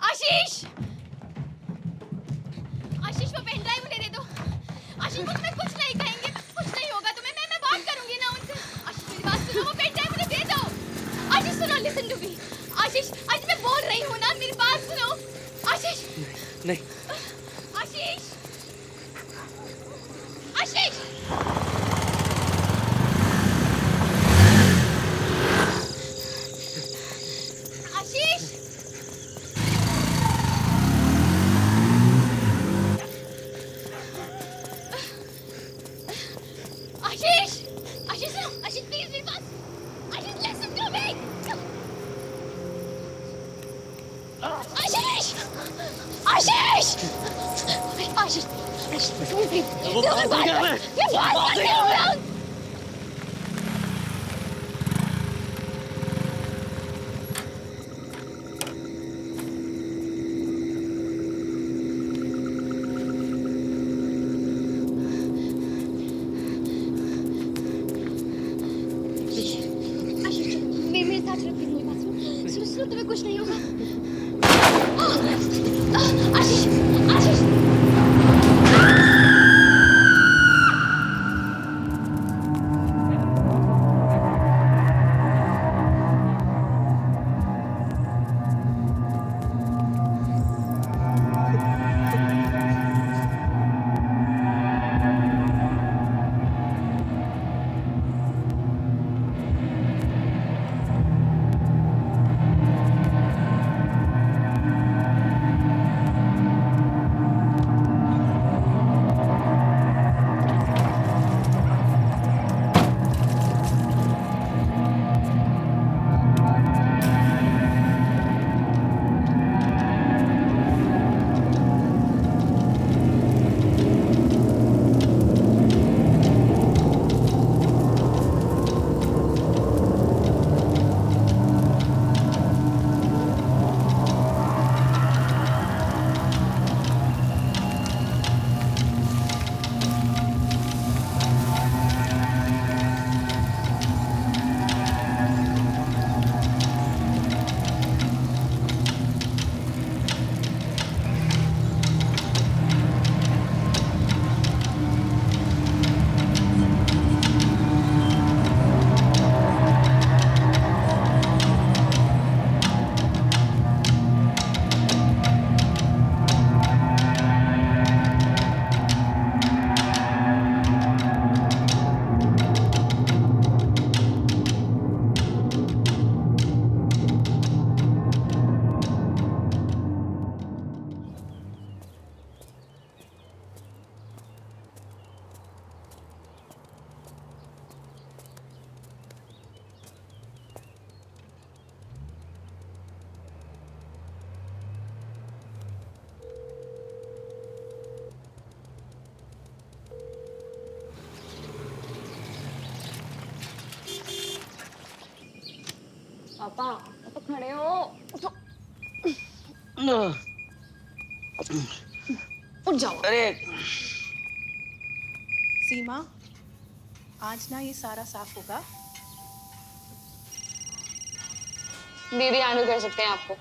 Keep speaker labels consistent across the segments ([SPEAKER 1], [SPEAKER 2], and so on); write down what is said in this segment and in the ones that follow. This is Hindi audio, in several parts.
[SPEAKER 1] आशीष, आशीष वो पेन ड्राइव मुझे दे दो। आशीष वो तुम्हें कुछ नहीं कहेंगे, कुछ नहीं होगा तुम्हें, मैं बात करूंगी ना उनसे। आशीष मेरी बात सुनो, वो पेन ड्राइव मुझे दे दो। आशीष सुनो, लिसन टू मी। आशीष, आज मैं बोल रही हूँ ना, मेरी बात सुनो। आशीष
[SPEAKER 2] नहीं।
[SPEAKER 1] आशीष, आशीष, आशीष, आशीष, आशीष सुनो, आशीष प्लीज मेरी बात, आशीष लिसन टू मी। आशीष, आशीष, आशीष,
[SPEAKER 2] वो बात नहीं कर रहे।
[SPEAKER 1] ये बात नहीं हो रहा। आशीष, मेरे साथ चलो प्लीज, मेरी बात सुनो। सुनो सुनो, तुम्हें कुछ नहीं होगा। आशीष, आशीष, पापा, पापा खड़े हो, उठो, उठ जाओ।
[SPEAKER 2] अरे
[SPEAKER 3] सीमा, आज ना ये सारा साफ होगा।
[SPEAKER 1] दीदी हैंडल कर सकते हैं आपको।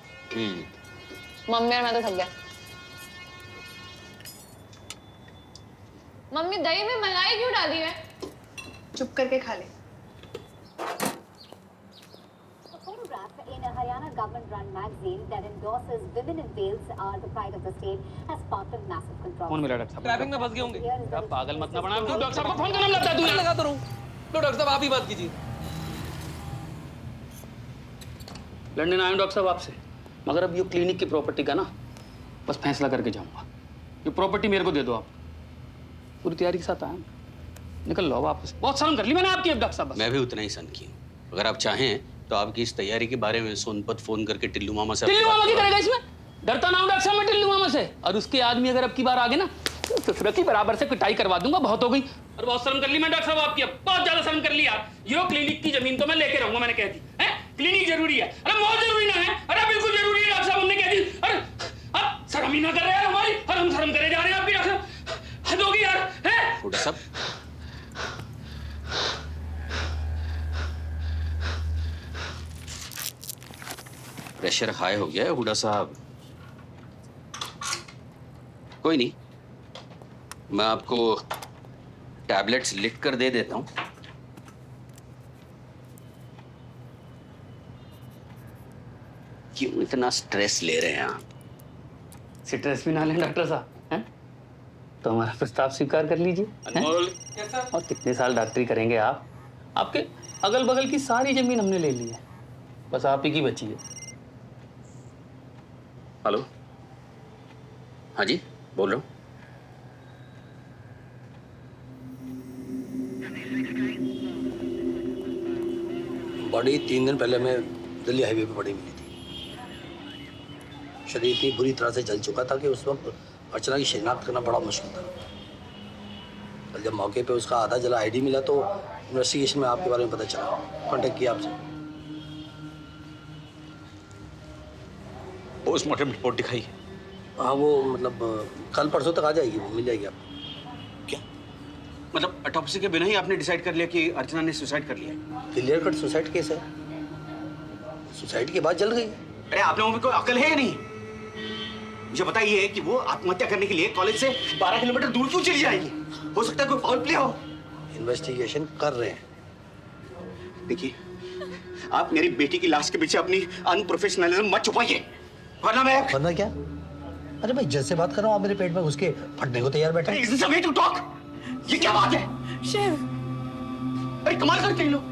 [SPEAKER 1] मम्मी और मैं तो थक गए। मम्मी दही में मलाई क्यों डाली है?
[SPEAKER 3] चुप करके खा ले।
[SPEAKER 4] In a Haryana government-run magazine that endorses women in Wales are the pride of the state has sparked a massive controversy.
[SPEAKER 2] कौन मिला डॉक्टर साहब?
[SPEAKER 5] ट्रैफिक में फंस गए होंगे।
[SPEAKER 4] Here is the
[SPEAKER 2] आप पागल मत ना बना।
[SPEAKER 4] response.
[SPEAKER 2] क्यों डॉक्टर साहब को फोन करना लगता है तू?
[SPEAKER 5] मैं लगाता रहूं। लो डॉक्टर साहब आप ही बात कीजिए।
[SPEAKER 2] लड़ने आया हूं डॉक्टर साहब आपसे, मगर अब ये क्लिनिक की प्रॉपर्टी का ना बस फैसला करके जाऊंगा। ये प्रॉपर्टी मेरे को दे दो आप। पूरी तैयारी के साथ आया हूं। निकल लो वापस। बहुत शर्म कर ली मैंने आपकी अब डॉक्टर साहब।
[SPEAKER 6] मैं भी उतना ही सन की हूँ। अगर आप चाहें तो आपकी इस तैयारी के बारे में सोनपत फोन करके टिल्लू मामा से
[SPEAKER 2] टिल्लू मामा की करेगा इसमें? डरता ना हूं डॉक्टर साहब मैं टिल्लू मामा से। और उसके आदमी अगर अब की बार आगे ना तो सुरती बराबर से पिटाई करवा दूंगा। बहुत हो गई। और बहुत शर्म कर ली मैं डॉक्टर साहब आपकी, अब बहुत ज्यादा शर्म कर ली यार। यो क्लिनिक की जमीन तो मैं लेके रहूंगा, मैंने कह दी है। क्लिनिक जरूरी है। अरे बहुत जरूरी ना है? अरे बिल्कुल जरूरी है डॉक्टर साहब, हमने कह दी। अरे अब शर्म ही ना कर रहे हैं हमारी, और हम शर्म करे जा रहे हैं आपकी डॉक्टर साहब। हद होगी यार है।
[SPEAKER 6] हुड्डा साहब, प्रेशर हाई हो गया है हुड्डा साहब। कोई नहीं, मैं आपको टैबलेट्स लिख कर दे देता हूँ। क्यों इतना स्ट्रेस ले रहे हैं आप?
[SPEAKER 2] स्ट्रेस भी ना लें डॉक्टर साहब, हैं? तो हमारा प्रस्ताव स्वीकार कर लीजिए।
[SPEAKER 6] अनमोल,
[SPEAKER 2] और कितने साल डॉक्टरी करेंगे आप? आपके अगल बगल की सारी जमीन हमने ले ली है, बस आप ही की बची है।
[SPEAKER 6] हेलो, हाँ जी, बोल रहा हूँ।
[SPEAKER 7] बॉडी 3 दिन पहले मैं दिल्ली हाईवे पे पड़ी मिली थी। शरीर इतनी बुरी तरह से जल चुका था कि उस वक्त अर्चना की शिनाख्त करना बड़ा मुश्किल था। कल जब मौके पे उसका आधा जला आईडी मिला तो इन्वेस्टिगेशन में आपके बारे में पता चला, कांटेक्ट किया आपसे।
[SPEAKER 6] पोस्टमार्टम रिपोर्ट दिखाई?
[SPEAKER 7] हाँ, वो मतलब कल परसों तक आ जाएगी, वो मिल जाएगी आपको।
[SPEAKER 6] क्या मतलब ऑटोप्सी के बिना ही आपने डिसाइड कर लिया कि अर्चना ने सुसाइड कर लिया?
[SPEAKER 7] क्लियर कट सुसाइड केस है। सुसाइड के बाद जल गई।
[SPEAKER 6] अरे आप लोगों में कोई अकल है या नहीं? मुझे बताइए कि वो आत्महत्या करने के लिए कॉलेज से 12 किलोमीटर दूर क्यों चली जाएगी? हो सकता है कोई फाउल प्ले हो।
[SPEAKER 7] इन्वेस्टिगेशन कर रहे हैं।
[SPEAKER 6] देखिए, आप मेरी बेटी की लाश के पीछे अपनी अनप्रोफेशनलिज्म मत छुपाइए, वरना मैं
[SPEAKER 7] वरना क्या? अरे भाई, जैसे बात कर रहा हूँ आप मेरे पेट में घुस के फटने को तैयार बैठे।
[SPEAKER 6] Is this a way to talk? ये क्या बात है?
[SPEAKER 3] शिव,
[SPEAKER 6] अरे कमाल करते हैं लोग।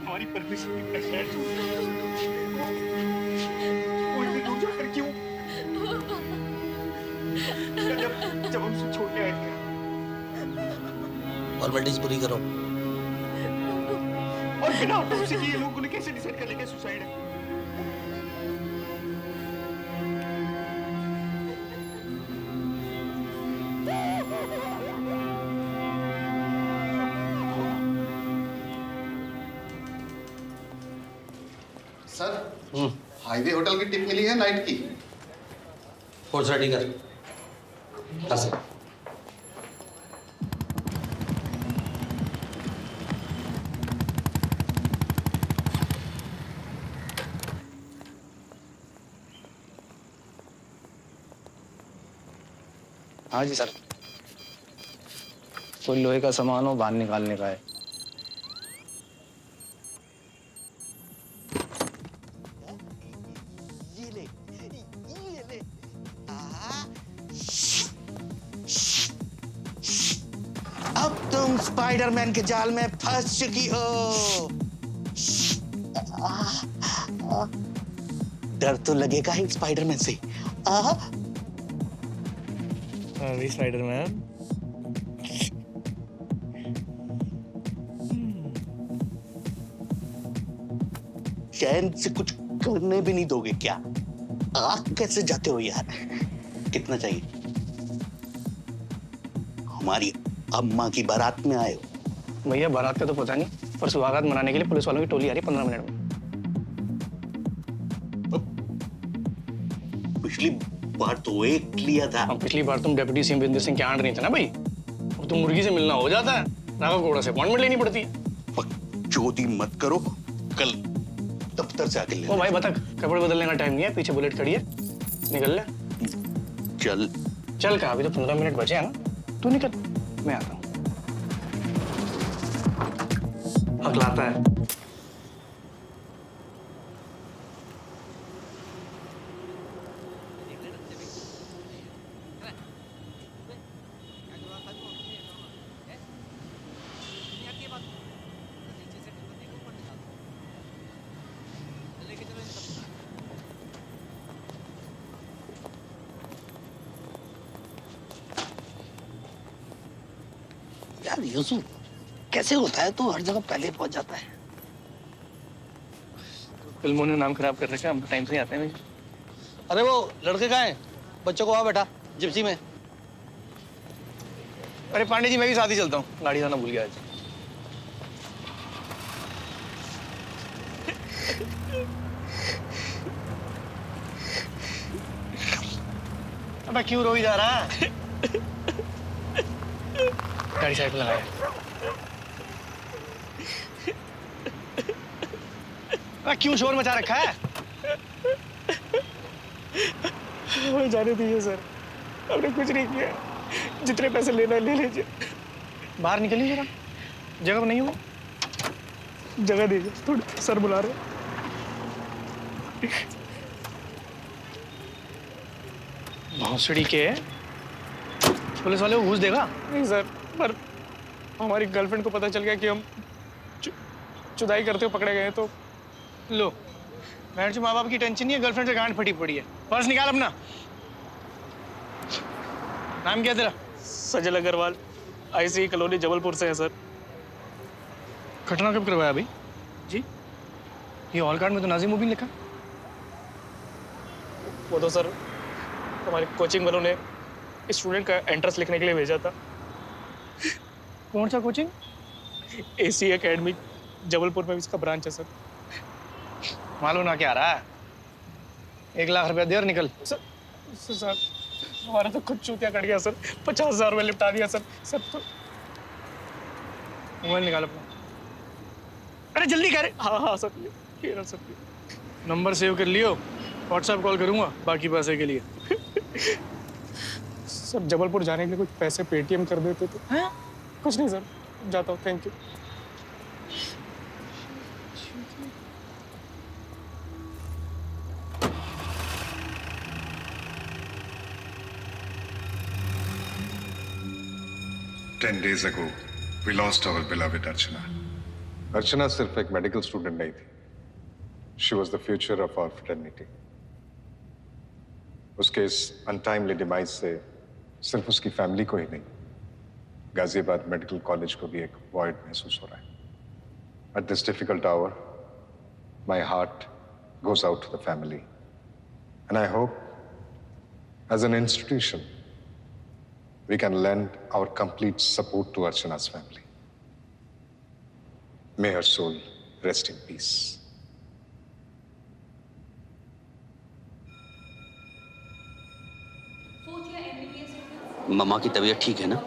[SPEAKER 6] हमारी परमिशन की प्रेशर कोई भी दूर जाकर क्यों? जब हम उसे छोड़ने आए थे।
[SPEAKER 7] फॉर्मेलिटीज पूरी करो।
[SPEAKER 6] और बिना ऑटोप्सी के ये लोग उन्हें कैसे डिसाइड कर लेंगे सुसाइड है?
[SPEAKER 8] सर, हाईवे होटल की टिप मिली है नाइट की।
[SPEAKER 7] फोर्स रेडी कर। हाँ सर।
[SPEAKER 9] हाँ जी सर, कोई लोहे का सामान हो, बाहर निकालने का है।
[SPEAKER 10] अब तुम स्पाइडरमैन के जाल में फंस चुकी हो। डर तो लगेगा ही स्पाइडरमैन से।
[SPEAKER 9] अभी स्पाइडरमैन
[SPEAKER 10] चैन से कुछ करने भी नहीं दोगे क्या? आग कैसे जाते हो यार? कितना चाहिए? हमारी अम्मा की बारात में आए हो?
[SPEAKER 9] भैया बारात का तो पता नहीं, पर सुहागरात मनाने के लिए पुलिस वालों की टोली आ रही है 15 मिनट में।
[SPEAKER 10] पिछली बार तो एक लिया था।
[SPEAKER 9] अब पिछली बार तुम डिप्टी सीएम वीरेंद्र सिंह के आंट नहीं थे ना भाई, अब तुम मुर्गी से मिलना हो जाता है, राघव कोड़ा से अपॉइंटमेंट लेनी पड़ती है।
[SPEAKER 10] बकचोदी मत करो, कल दफ्तर से आके ले।
[SPEAKER 9] ओ भाई बता, कपड़े बदलने का टाइम नहीं है, पीछे बुलेट खड़ी है, निकल ले।
[SPEAKER 10] चल
[SPEAKER 9] चल कहा, अभी तो 15 मिनट बचे हैं ना, तू निकल, मैं आता हूँ। हकलाता है।
[SPEAKER 10] यार यूसुफ, कैसे होता है तो हर जगह पहले पहुंच जाता है?
[SPEAKER 9] फिल्मों ने नाम खराब कर रखा है, हम टाइम से ही आते हैं भाई।
[SPEAKER 7] अरे वो लड़के कहाँ हैं? बच्चों को वहाँ बैठा जिप्सी में।
[SPEAKER 9] अरे पांडे जी, मैं भी साथ ही चलता हूँ, गाड़ी लाना भूल गया आज। अबे क्यों रोई जा रहा है? गाड़ी साइड में लगाया। अरे क्यों शोर मचा रखा है?
[SPEAKER 11] हमें जाने दीजिए सर, हमने कुछ नहीं किया। जितने पैसे लेना है ले लीजिए।
[SPEAKER 9] बाहर निकलिए जरा, जगह पर नहीं हो।
[SPEAKER 11] जगह दीजिए, थोड़ी सर बुला रहे हैं।
[SPEAKER 9] भौंसड़ी के पुलिस वाले को घूस देगा?
[SPEAKER 11] नहीं सर, पर हमारी गर्लफ्रेंड को पता चल गया कि हम चुदाई करते हुए पकड़े गए हैं तो।
[SPEAKER 9] लो, बहन जो माँ बाप की टेंशन नहीं है, गर्लफ्रेंड से गांड फटी पड़ी है। पर्स निकाल अपना। नाम क्या तेरा?
[SPEAKER 11] सजल अग्रवाल, ICI कॉलोनी जबलपुर से है सर।
[SPEAKER 9] घटना कब करवाया अभी?
[SPEAKER 11] जी,
[SPEAKER 9] ये हॉल कार्ड में तो नाजिम मुबीन लिखा।
[SPEAKER 11] वो तो सर हमारे कोचिंग वालों ने स्टूडेंट का एंट्रेंस लिखने के लिए भेजा था।
[SPEAKER 9] कौन सा कोचिंग?
[SPEAKER 11] ACE एकेडमी जबलपुर में इसका ब्रांच है सर।
[SPEAKER 9] मालूम ना क्या आ रहा है? 1 लाख रुपया दे और निकल।
[SPEAKER 11] सर हमारा तो खुद चूतिया कट गया सर। 50,000 रुपये लिपटा दिया सर। सर तो
[SPEAKER 9] मोबाइल निकाल अपना। अरे जल्दी कर।
[SPEAKER 11] हाँ सर, ये रहा सर।
[SPEAKER 9] नंबर सेव कर लियो, व्हाट्सएप कॉल करूंगा बाकी पैसे के लिए।
[SPEAKER 11] सर जबलपुर जाने के लिए कुछ पैसे पेटीएम कर देते तो।
[SPEAKER 9] हैं?
[SPEAKER 11] कुछ नहीं सर, जाता हूँ, thank you.
[SPEAKER 8] Ten days ago, we lost our beloved Archana.
[SPEAKER 12] Archana सिर्फ एक मेडिकल स्टूडेंट नहीं थी, she was the future of our fraternity. उसके इस अनटाइमली डिमाइज से सिर्फ उसकी फैमिली को ही नहीं, गाजियाबाद मेडिकल कॉलेज को भी एक वॉइड महसूस हो रहा है। At this difficult hour my heart goes out to the family and I hope as an institution we can lend our complete support to Archana's family. May her soul rest in peace.
[SPEAKER 6] मम्मा की तबीयत ठीक है ना?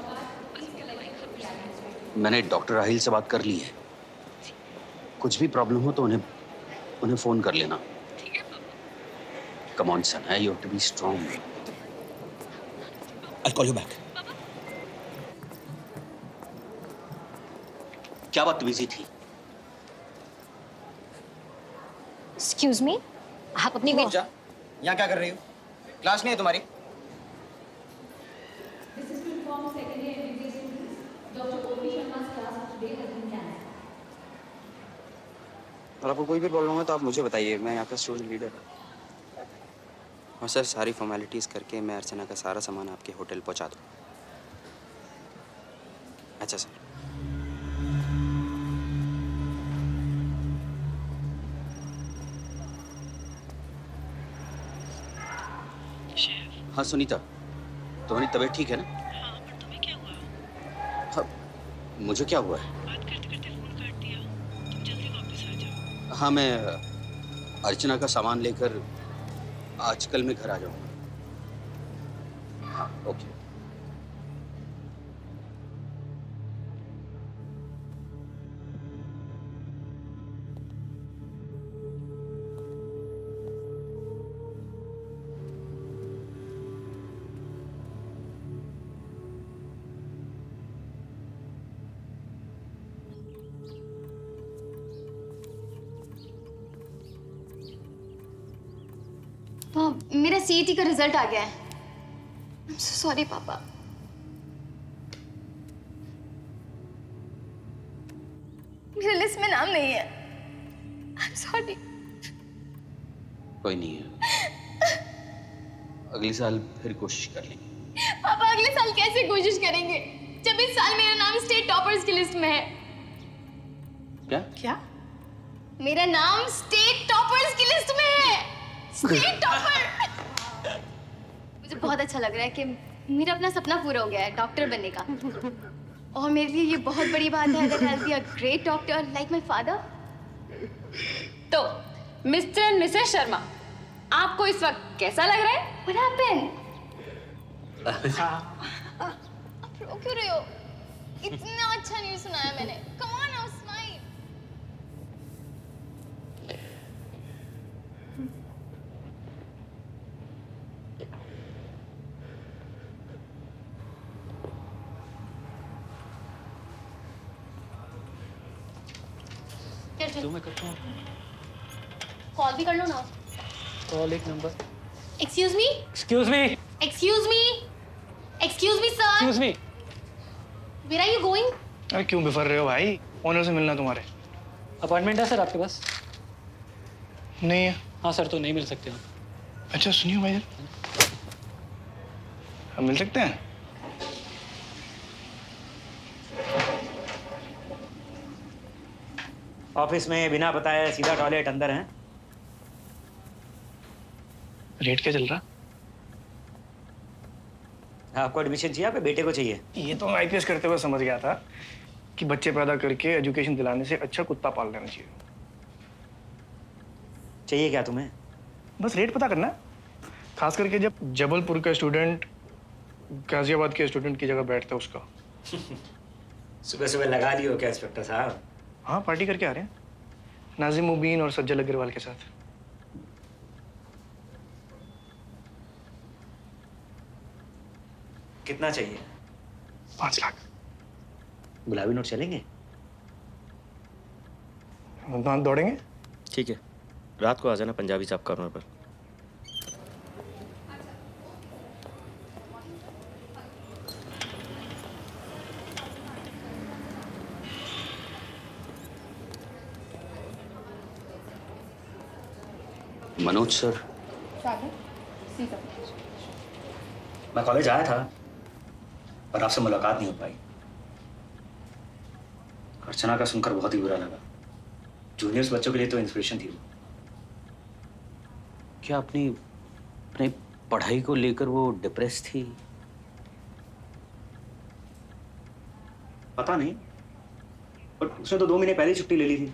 [SPEAKER 6] मैंने डॉक्टर राहिल से बात कर ली है। कुछ भी प्रॉब्लम हो तो उन्हें फोन कर लेना। Come on, son. You have to be strong. I'll call you back. क्या बदतमीजी थी?
[SPEAKER 1] एक्सक्यूज मी, आप अपनी
[SPEAKER 5] जा, यहाँ क्या कर रही हो? क्लास नहीं है तुम्हारी?
[SPEAKER 13] और आपको कोई भी प्रॉब्लम है तो आप मुझे बताइए, मैं यहाँ का स्टूडेंट लीडर हूँ। और सर सारी फॉर्मेलिटीज़ करके मैं अर्चना का सारा सामान आपके होटल पहुँचा दूँ। अच्छा सर।
[SPEAKER 6] हाँ सुनीता, तुम्हारी तबीयत ठीक है ना?
[SPEAKER 3] हाँ, पर तुम्हें क्या हुआ?
[SPEAKER 6] हाँ, मुझे क्या हुआ है?
[SPEAKER 3] बात करते करते फोन काट दिया। तुम जल्दी वापस आ जाओ।
[SPEAKER 6] हाँ, मैं अर्चना का सामान लेकर आजकल मैं घर आ जाऊंगा। हाँ, ओके।
[SPEAKER 1] मेरा CET का रिजल्ट आ गया है। I'm so sorry पापा। मेरे लिस्ट में नाम नहीं है। I'm sorry।
[SPEAKER 6] कोई नहीं है, अगले साल फिर कोशिश कर लेंगे।
[SPEAKER 1] पापा अगले साल कैसे कोशिश करेंगे जब इस साल मेरा नाम स्टेट टॉपर्स की लिस्ट में है?
[SPEAKER 6] क्या?
[SPEAKER 3] क्या?
[SPEAKER 1] मेरा नाम स्टेट टॉपर्स की लिस्ट में है। State topper. मुझे बहुत अच्छा लग रहा है कि मेरा अपना सपना पूरा हो गया है, डॉक्टर बनने का। और मेरे लिए ये बहुत बड़ी बात है that I'll be a great doctor like my father।
[SPEAKER 14] तो मिस्टर एंड मिसेस शर्मा, आपको इस वक्त कैसा लग रहा है?
[SPEAKER 1] What happened? आप रो क्यों रहे हो? इतना अच्छा न्यूज़ सुनाया मैंने। Come on now, smile।
[SPEAKER 2] जो मैं करता हूँ।
[SPEAKER 1] कॉल भी कर लो ना।
[SPEAKER 2] कॉल एक नंबर।
[SPEAKER 1] Excuse me,
[SPEAKER 2] excuse me,
[SPEAKER 1] excuse me, excuse me sir.
[SPEAKER 2] Excuse me.
[SPEAKER 1] Where are you going?
[SPEAKER 11] अरे क्यों बिफर रहे हो भाई? ओनर से मिलना तुम्हारे।
[SPEAKER 2] अपॉइंटमेंट है सर आपके पास?
[SPEAKER 11] नहीं है।
[SPEAKER 2] हाँ सर, तो नहीं मिल सकते आप।
[SPEAKER 11] अच्छा सुनिए भाई, हम मिल सकते हैं?
[SPEAKER 5] ऑफिस में बिना बताए सीधा टॉयलेट अंदर है।
[SPEAKER 11] रेट क्या चल रहा?
[SPEAKER 5] आपको एडमिशन चाहिए, आपके बेटे को चाहिए?
[SPEAKER 11] ये तो मैं आईपीएस करते हुए समझ गया था कि बच्चे पैदा करके एजुकेशन दिलाने से अच्छा कुत्ता पाल लेना चाहिए।
[SPEAKER 5] चाहिए क्या तुम्हें?
[SPEAKER 11] बस रेट पता करना, खास करके जब जबलपुर का स्टूडेंट गाजियाबाद के स्टूडेंट की जगह बैठता है उसका।
[SPEAKER 5] सुबह सुबह लगा लियो क्या इंस्पेक्टर साहब?
[SPEAKER 11] हाँ, पार्टी करके आ रहे हैं नाजिम मुबीन और सज्जल अग्रवाल के साथ।
[SPEAKER 5] कितना चाहिए?
[SPEAKER 11] 5 लाख।
[SPEAKER 5] गुलाबी नोट चलेंगे?
[SPEAKER 11] हम दौड़ेंगे।
[SPEAKER 13] ठीक है, रात को आ जाना पंजाबी चाप कॉर्नर पर।
[SPEAKER 6] मनोज सर, मैं कॉलेज आया था पर आपसे मुलाकात नहीं हो पाई। अर्चना का सुनकर बहुत ही बुरा लगा। जूनियर्स बच्चों के लिए तो इंस्पिरेशन थी वो।
[SPEAKER 10] क्या अपनी पढ़ाई को लेकर वो डिप्रेस थी?
[SPEAKER 6] पता नहीं, पर उसने तो 2 महीने पहले ही छुट्टी ले ली थी।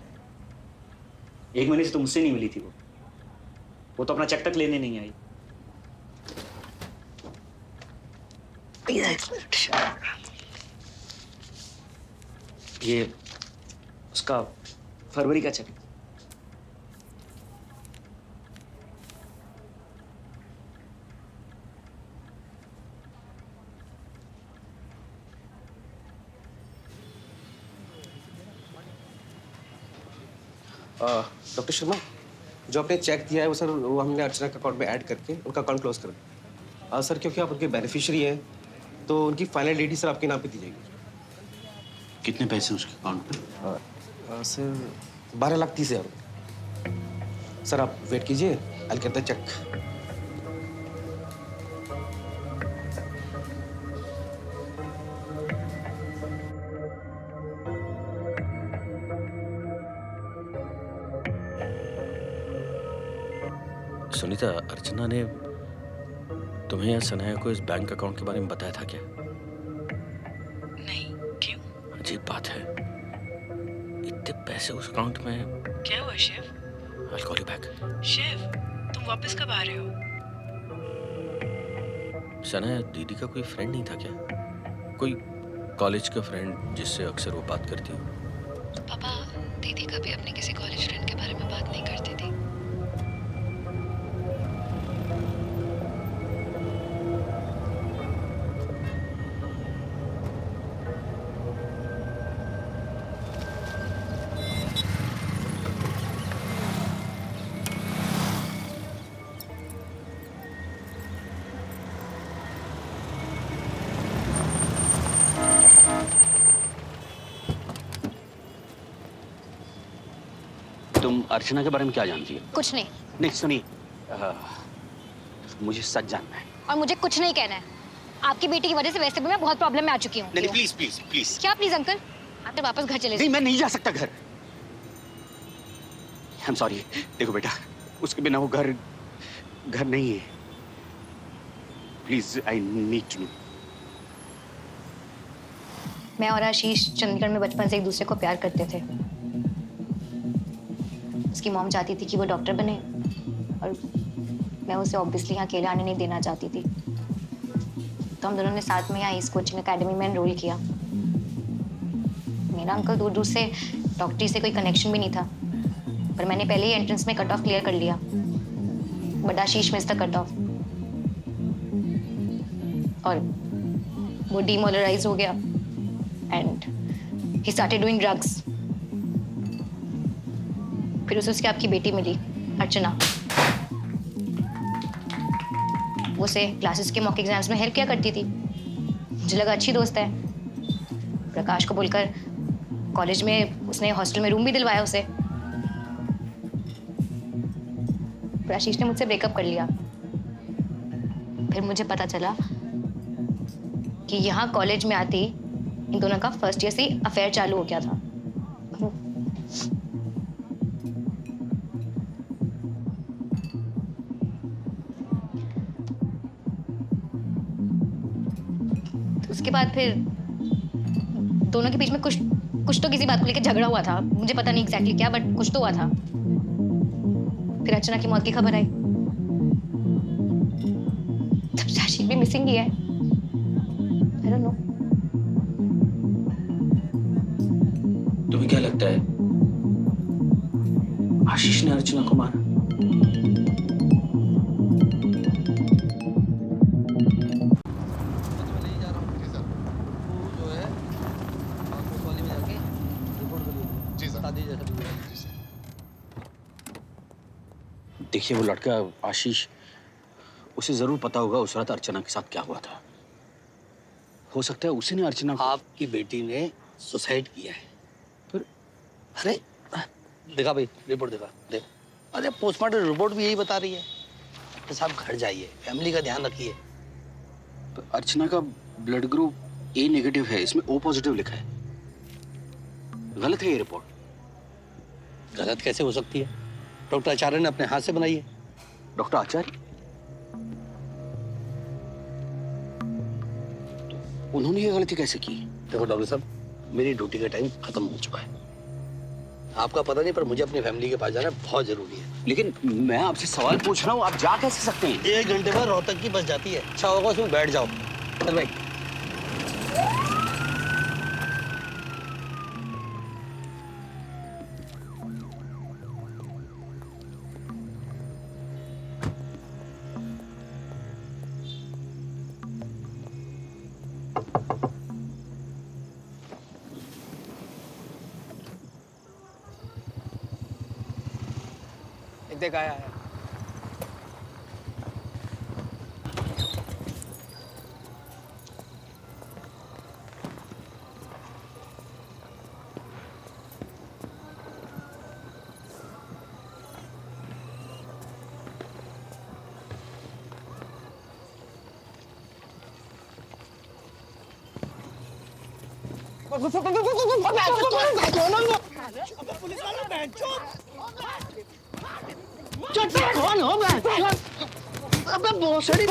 [SPEAKER 6] 1 महीने से तो मुझसे नहीं मिली थी वो तो अपना चेक तक लेने नहीं आई। ये उसका फरवरी का चेक।
[SPEAKER 13] डॉक्टर शर्मा, जो आपने चेक दिया है वो सर, वो हमने अर्चना के अकाउंट में ऐड करके उनका अकाउंट क्लोज कर दिया। सर क्योंकि आप उनके बेनिफिशियरी हैं तो उनकी फाइनल डेट सर आपके नाम पे दी जाएगी।
[SPEAKER 10] कितने पैसे उसके अकाउंट पे?
[SPEAKER 13] सर 12,30,000। सर आप वेट कीजिए, I get the check.
[SPEAKER 10] Sunita, Archana ने तुम्हें या सनाया को इस बैंक अकाउंट के बारे में बताया था क्या?
[SPEAKER 3] नहीं, क्यों?
[SPEAKER 10] अजीब बात है, इतने पैसे उस अकाउंट में।
[SPEAKER 3] क्या हुआ Shiv?
[SPEAKER 10] I'll call you back.
[SPEAKER 3] Shiv, तुम वापस कब आ रहे हो?
[SPEAKER 10] सनाया दीदी का कोई फ्रेंड नहीं था क्या? कोई कॉलेज का फ्रेंड जिससे अक्सर वो बात करती हो?
[SPEAKER 3] पापा दीदी कभी अपने किसी कॉलेज फ्रेंड के बारे में बात नहीं करती थी।
[SPEAKER 10] तुम अर्चना के बारे में क्या जानती हो?
[SPEAKER 1] कुछ नहीं।
[SPEAKER 10] नहीं सुनिए, मुझे सच जानना है।
[SPEAKER 1] और मुझे कुछ नहीं कहना है। आपकी बेटी की वजह से वैसे भी मैं बहुत प्रॉब्लम में आ चुकी हूँ।
[SPEAKER 10] नहीं प्लीज प्लीज प्लीज।
[SPEAKER 1] क्या प्लीज अंकल? आप तो वापस घर चले
[SPEAKER 10] नहीं, मैं नहीं जा सकता घर। I am sorry. देखो बेटा, उसके बिना वो घर नहीं है। Please, I need to know.
[SPEAKER 1] मैं और आशीष चंडीगढ़ में बचपन से एक दूसरे को प्यार करते थे। उसकी मॉम चाहती थी कि वो डॉक्टर बने और मैं उसे ऑब्वियसली यहाँ अकेले आने नहीं देना चाहती थी। तो हम दोनों ने साथ में यहाँ इस कोचिंग एकेडमी में एनरोल किया। मेरा अंकल दूर दूर से डॉक्टरी से कोई कनेक्शन भी नहीं था, पर मैंने पहले ही एंट्रेंस में कट ऑफ क्लियर कर लिया। But Ashish miss the cut off और वो डीमोरलाइज हो गया and he started doing drugs.
[SPEAKER 15] फिर उसे आपकी बेटी मिली, अर्चना। वो उसे क्लासेस के मॉक एग्जाम्स में हेल्प किया करती थी। मुझे लगा अच्छी दोस्त है। प्रकाश को बोलकर कॉलेज में उसने हॉस्टल में रूम भी दिलवाया उसे। पर आशीष ने मुझसे ब्रेकअप कर लिया। फिर मुझे पता चला कि यहाँ कॉलेज में आती इन दोनों का फर्स्ट ईयर से अफेयर चालू हो गया था। उसके बाद फिर दोनों के बीच में कुछ तो किसी बात को लेकर झगड़ा हुआ था। मुझे पता नहीं एग्जैक्टली क्या, बट कुछ तो हुआ था। फिर अर्चना की मौत की खबर आई। तब से आशीष भी मिसिंग ही है। I don't know.
[SPEAKER 6] तुम्हें क्या लगता है आशीष ने अर्चना को मारा? देखिए वो लड़का आशीष, उसे जरूर पता होगा उस रात अर्चना के साथ क्या हुआ था। हो सकता है उसी ने अर्चना को...
[SPEAKER 7] आपकी बेटी ने सुसाइड किया है। फिर अरे देखा भाई, रिपोर्ट देखा देख। अरे पोस्टमार्टम रिपोर्ट भी यही बता रही है। डॉक्टर साहब घर जाइए, फैमिली का ध्यान रखिए।
[SPEAKER 6] तो अर्चना का ब्लड ग्रुप ए नेगेटिव है, इसमें ओ पॉजिटिव लिखा है। गलत है ये रिपोर्ट।
[SPEAKER 7] गलत कैसे हो सकती है? डॉक्टर आचार्य ने अपने हाथ से बनाई है।
[SPEAKER 6] डॉक्टर आचार्य? उन्होंने ये गलती कैसे की?
[SPEAKER 7] देखो डॉक्टर साहब, मेरी ड्यूटी का टाइम खत्म हो चुका है। आपका पता नहीं, पर मुझे अपनी फैमिली के पास जाना बहुत जरूरी है।
[SPEAKER 6] लेकिन मैं आपसे सवाल पूछ रहा हूँ, आप जा कैसे सकते हैं?
[SPEAKER 7] 1 घंटे बाद रोहतक की बस जाती है। अच्छा होगा उसमें बैठ जाओ। चल भाई।
[SPEAKER 9] देख आया है।
[SPEAKER 10] कौन हो मैं? अबे भोसड़ी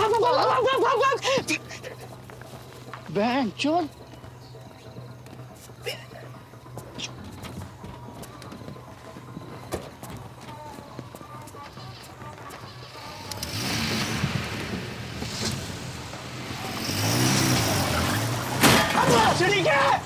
[SPEAKER 10] बहन चोद।
[SPEAKER 9] भोसड़ी क्या?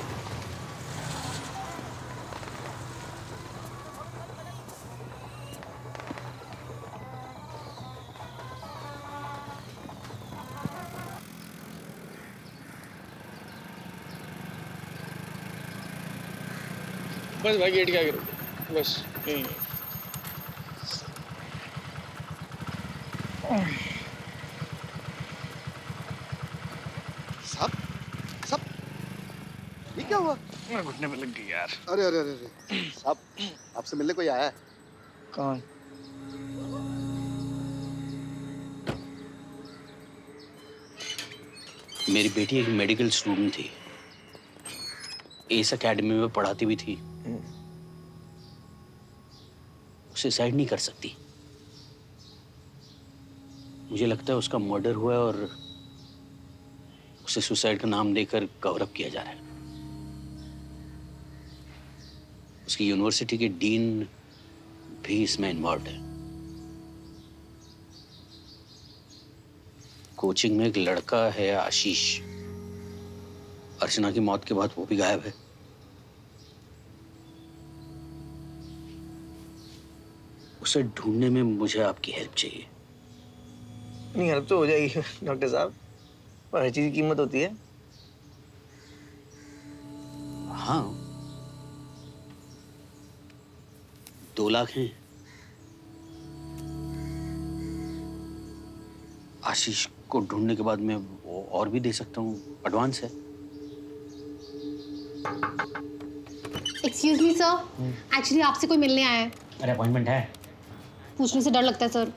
[SPEAKER 9] बस भाई गेट के आगे रुको, बस यहीं।
[SPEAKER 8] सब ये क्या हुआ?
[SPEAKER 11] मैं घुटने पे लग गई यार।
[SPEAKER 8] अरे अरे अरे अरे साहब, आपसे मिलने कोई आया है?
[SPEAKER 11] कौन?
[SPEAKER 6] मेरी बेटी एक मेडिकल स्टूडेंट थी, एस एकेडमी में पढ़ाती भी थी। सुसाइड नहीं कर सकती। मुझे लगता है उसका मर्डर हुआ है और उसे सुसाइड का नाम देकर कवर अप किया जा रहा है। उसकी यूनिवर्सिटी के डीन भी इसमें इन्वॉल्व है। कोचिंग में एक लड़का है आशीष, अर्चना की मौत के बाद वो भी गायब है। उसे ढूंढने में मुझे आपकी हेल्प चाहिए।
[SPEAKER 11] नहीं, हेल्प तो हो जाएगी डॉक्टर साहब, पर हर चीज की कीमत होती है।
[SPEAKER 6] हाँ, 2 लाख हैं। आशीष को ढूंढने के बाद मैं और भी दे सकता हूँ, एडवांस है।
[SPEAKER 16] एक्सक्यूज मी सर, एक्चुअली आपसे कोई मिलने आया है।
[SPEAKER 5] अरे अपॉइंटमेंट है।
[SPEAKER 16] पूछने से डर लगता है सर।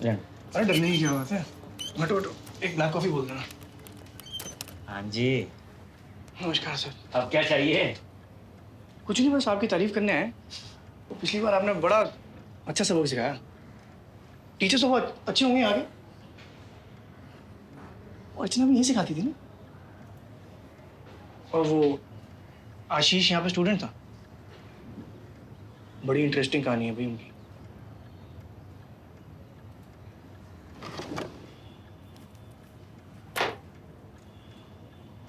[SPEAKER 11] अरे डरने की क्या बात है, बैठो बैठो, एक ब्लैक कॉफी बोल देना।
[SPEAKER 5] हाँ जी।
[SPEAKER 11] नमस्कार सर।
[SPEAKER 5] अब क्या चाहिए?
[SPEAKER 11] कुछ नहीं, बस आपकी तारीफ करने आए। पिछली बार आपने बड़ा अच्छा सबक सिखाया। टीचर्स तो बहुत अच्छे होंगे आगे। और अर्चना भी यही सिखाती थी ना। और वो आशीष यहाँ पे स्टूडेंट था। बड़ी इंटरेस्टिंग कहानी है भाई उनकी।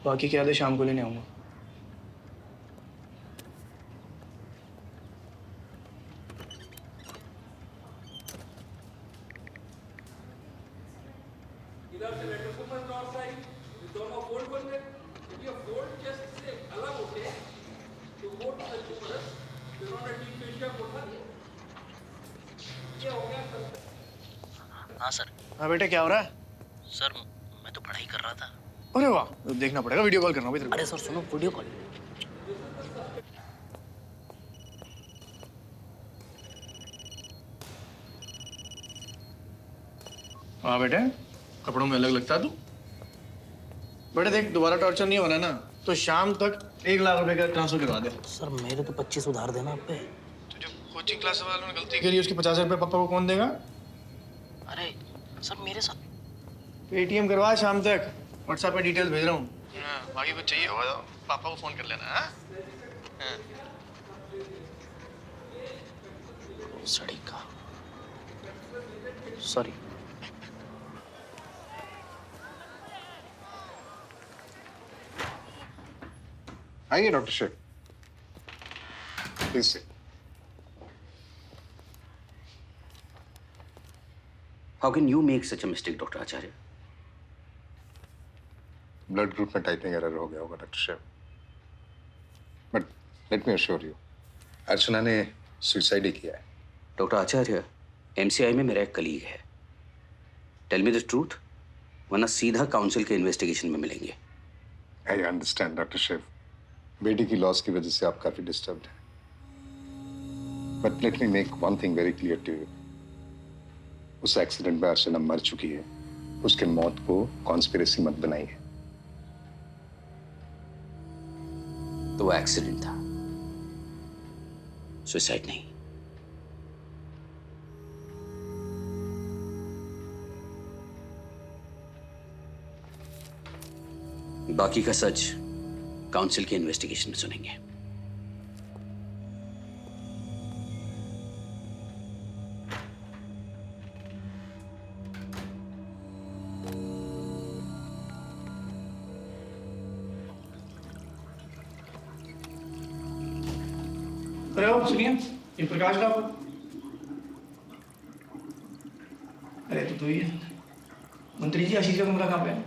[SPEAKER 11] बाकी क्या है, शाम को लेने आऊंगा।
[SPEAKER 10] हाँ सर।
[SPEAKER 11] हाँ बेटा, क्या हो रहा है?
[SPEAKER 10] सर मैं तो पढ़ाई कर रहा था।
[SPEAKER 11] अरे वाह, देखना पड़ेगा, वीडियो कॉल करना होगा।
[SPEAKER 10] अरे सर सुनो, वीडियो कॉल।
[SPEAKER 11] हाँ बेटे, कपड़ों में अलग लगता तू। बेटे देख, दोबारा टॉर्चर नहीं होना ना, तो शाम तक 1 लाख रुपए का ट्रांसफर करवा दे।
[SPEAKER 10] सर मेरे तो 25 उधार देना आप पे।
[SPEAKER 11] तो जो कोचिंग क्लास वालों ने गलती करी, उसके 50 रुपए पापा को कौन देगा?
[SPEAKER 10] अरे सर मेरे साथ
[SPEAKER 11] पेटीएम करवा शाम तक, व्हाट्सएप पे डिटेल्स भेज रहा हूँ। बाकी कुछ चाहिए होगा तो पापा को फोन कर लेना। हाँ?
[SPEAKER 10] सड़ी का सॉरी।
[SPEAKER 12] आइए डॉक्टर शेख, प्लीज से।
[SPEAKER 6] How can you make such a mistake, doctor Acharya?
[SPEAKER 12] Blood group में टाइपिंग एरर हो गया होगा doctor Sheikh. But let me assure you, Archana ने सुसाइड ही किया है।
[SPEAKER 6] डॉक्टर आचार्य, MCI में मेरा एक कलीग है। टेल मी द ट्रूथ, वरना सीधा काउंसिल के इन्वेस्टिगेशन में मिलेंगे।
[SPEAKER 12] आई अंडरस्टैंड डॉक्टर शेख, बेटी की लॉस की वजह से आप काफी डिस्टर्ब्ड हैं। But let me make one thing very clear to you, उस एक्सीडेंट में अर्चना मर चुकी है। उसके मौत को कॉन्स्पिरेसी मत बनाइए।
[SPEAKER 6] तो वो एक्सीडेंट था, सुसाइड नहीं। बाकी का सच काउंसिल के इन्वेस्टिगेशन में सुनेंगे।
[SPEAKER 11] अरे आओ सुनिए, ये प्रकाश राव। अरे तो ही है। मंत्री जी, आशीष का कमरा कहाँ पे है?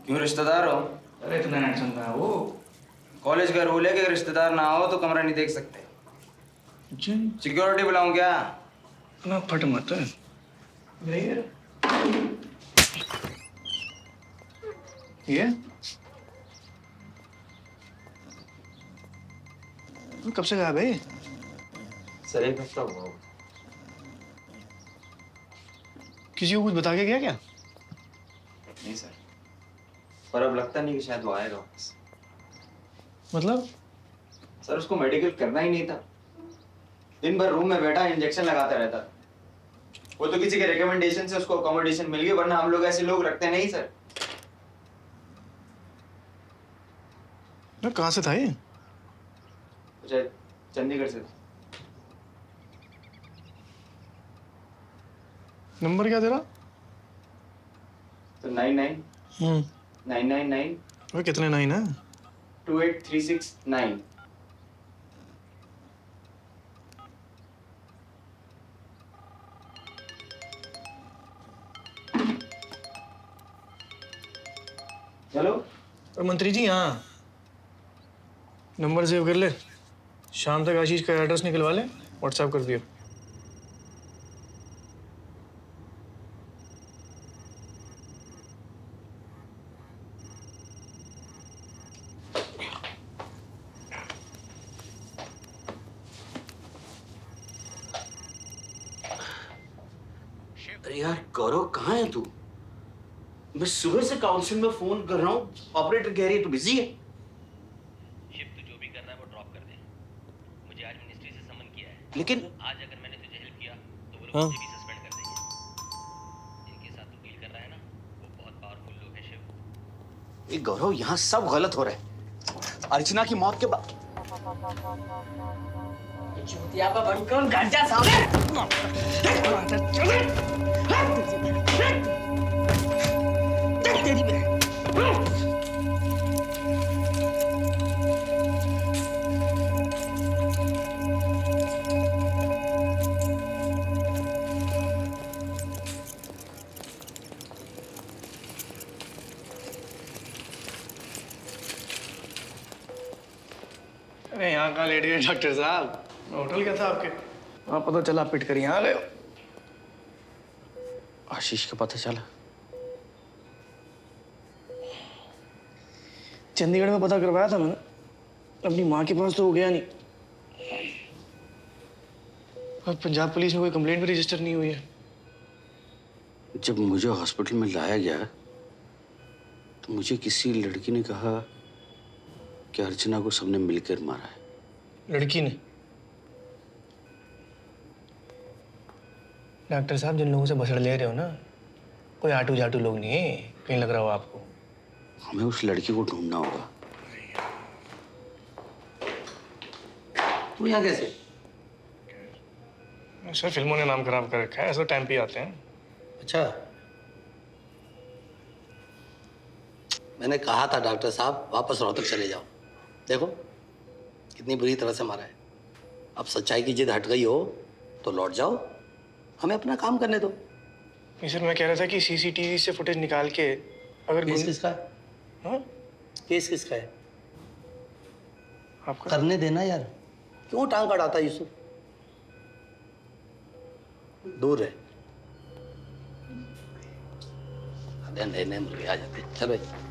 [SPEAKER 17] क्यों, रिश्तेदार हो?
[SPEAKER 11] अरे इतना हैंडसम था वो।
[SPEAKER 17] कॉलेज का रूल है कि अगर रिश्तेदार ना हो तो कमरा नहीं देख सकते। सिक्योरिटी बुलाऊं क्या?
[SPEAKER 11] ना फट मत है। ये कब से गायब है?
[SPEAKER 17] सर 1 हफ्ता हुआ होगा।
[SPEAKER 11] किसी को कुछ बता के गया क्या?
[SPEAKER 17] नहीं सर, पर अब लगता नहीं कि शायद वो आएगा वापस।
[SPEAKER 11] मतलब?
[SPEAKER 17] सर उसको मेडिकल करना ही नहीं था। दिन भर रूम में बैठा इंजेक्शन लगाता रहता। वो तो किसी के रिकमेंडेशन से उसको अकोमोडेशन मिल गई, वरना हम लोग ऐसे लोग रखते नहीं सर।
[SPEAKER 11] कहाँ से था ये?
[SPEAKER 17] शायद चंडीगढ़ से था।
[SPEAKER 11] नंबर क्या तेरा?
[SPEAKER 17] तो 99
[SPEAKER 11] वो कितने 9 है?
[SPEAKER 17] 28369। हेलो।
[SPEAKER 11] और मंत्री जी, हाँ नंबर सेव कर ले। शाम तक आशीष का एड्रेस निकलवा ले, व्हाट्सएप कर दियो।
[SPEAKER 10] अरे यार गौरव, कहाँ है तू? मैं सुबह से काउंसिल में फोन कर रहा हूँ, ऑपरेटर कह रही है तू बिजी है।
[SPEAKER 18] शिफ्ट जो भी कर रहा है वो ड्रॉप कर दे। मुझे आज मिनिस्ट्री से समन किया है।
[SPEAKER 10] लेकिन
[SPEAKER 18] आज अगर मैंने तुझे हेल्प किया तो वो लोग मुझे भी सस्पेंड कर देंगे। जिनके साथ तू डील कर रहा है ना, वो बहुत पावरफुल लोग हैं शिव।
[SPEAKER 10] ये गौरव, यहाँ सब गलत हो रहा है। अर्चना की मौत के बाद
[SPEAKER 7] चूतिया का बनकर गांजा साले। तेरी बहन।
[SPEAKER 11] अरे यहाँ कहाँ लेट गए डॉक्टर साहब? मैं होटल गया था आपके, वहाँ पता चला पिट कर यहाँ आ गए हो।
[SPEAKER 6] आशीष का पता चला?
[SPEAKER 11] चंडीगढ़ में पता करवाया था मैंने, अपनी माँ के पास तो हो गया नहीं। और पंजाब पुलिस में कोई कंप्लेंट भी रजिस्टर नहीं हुई है।
[SPEAKER 6] जब मुझे हॉस्पिटल में लाया गया तो मुझे किसी लड़की ने कहा कि अर्चना को सबने मिलकर मारा है।
[SPEAKER 11] लड़की ने? डॉक्टर साहब, जिन लोगों से बसड़ ले रहे हो ना, कोई आटू जाटू लोग नहीं है, कहीं लग रहा हो आपको।
[SPEAKER 6] हमें उस लड़की को ढूंढना होगा।
[SPEAKER 10] तू यहाँ कैसे?
[SPEAKER 11] सर, फिल्मों ने नाम खराब कर रखा है, ऐसा टाइम पे आते हैं।
[SPEAKER 10] अच्छा, मैंने कहा था डॉक्टर साहब वापस रोहतक चले जाओ। देखो कितनी बुरी तरह से मारा है। अब सच्चाई की जिद हट गई हो तो लौट जाओ, हमें अपना काम करने दो।
[SPEAKER 11] नहीं सर, मैं कह रहा था कि सीसीटीवी से फुटेज निकाल के अगर
[SPEAKER 10] केस किसका है?
[SPEAKER 11] हाँ?
[SPEAKER 10] केस किसका है?
[SPEAKER 11] आपका।
[SPEAKER 10] करने देना यार, क्यों टांग अड़ाता यूसुफ? दूर है। अरे नए नए मुर्गे आ जाते। चल भाई।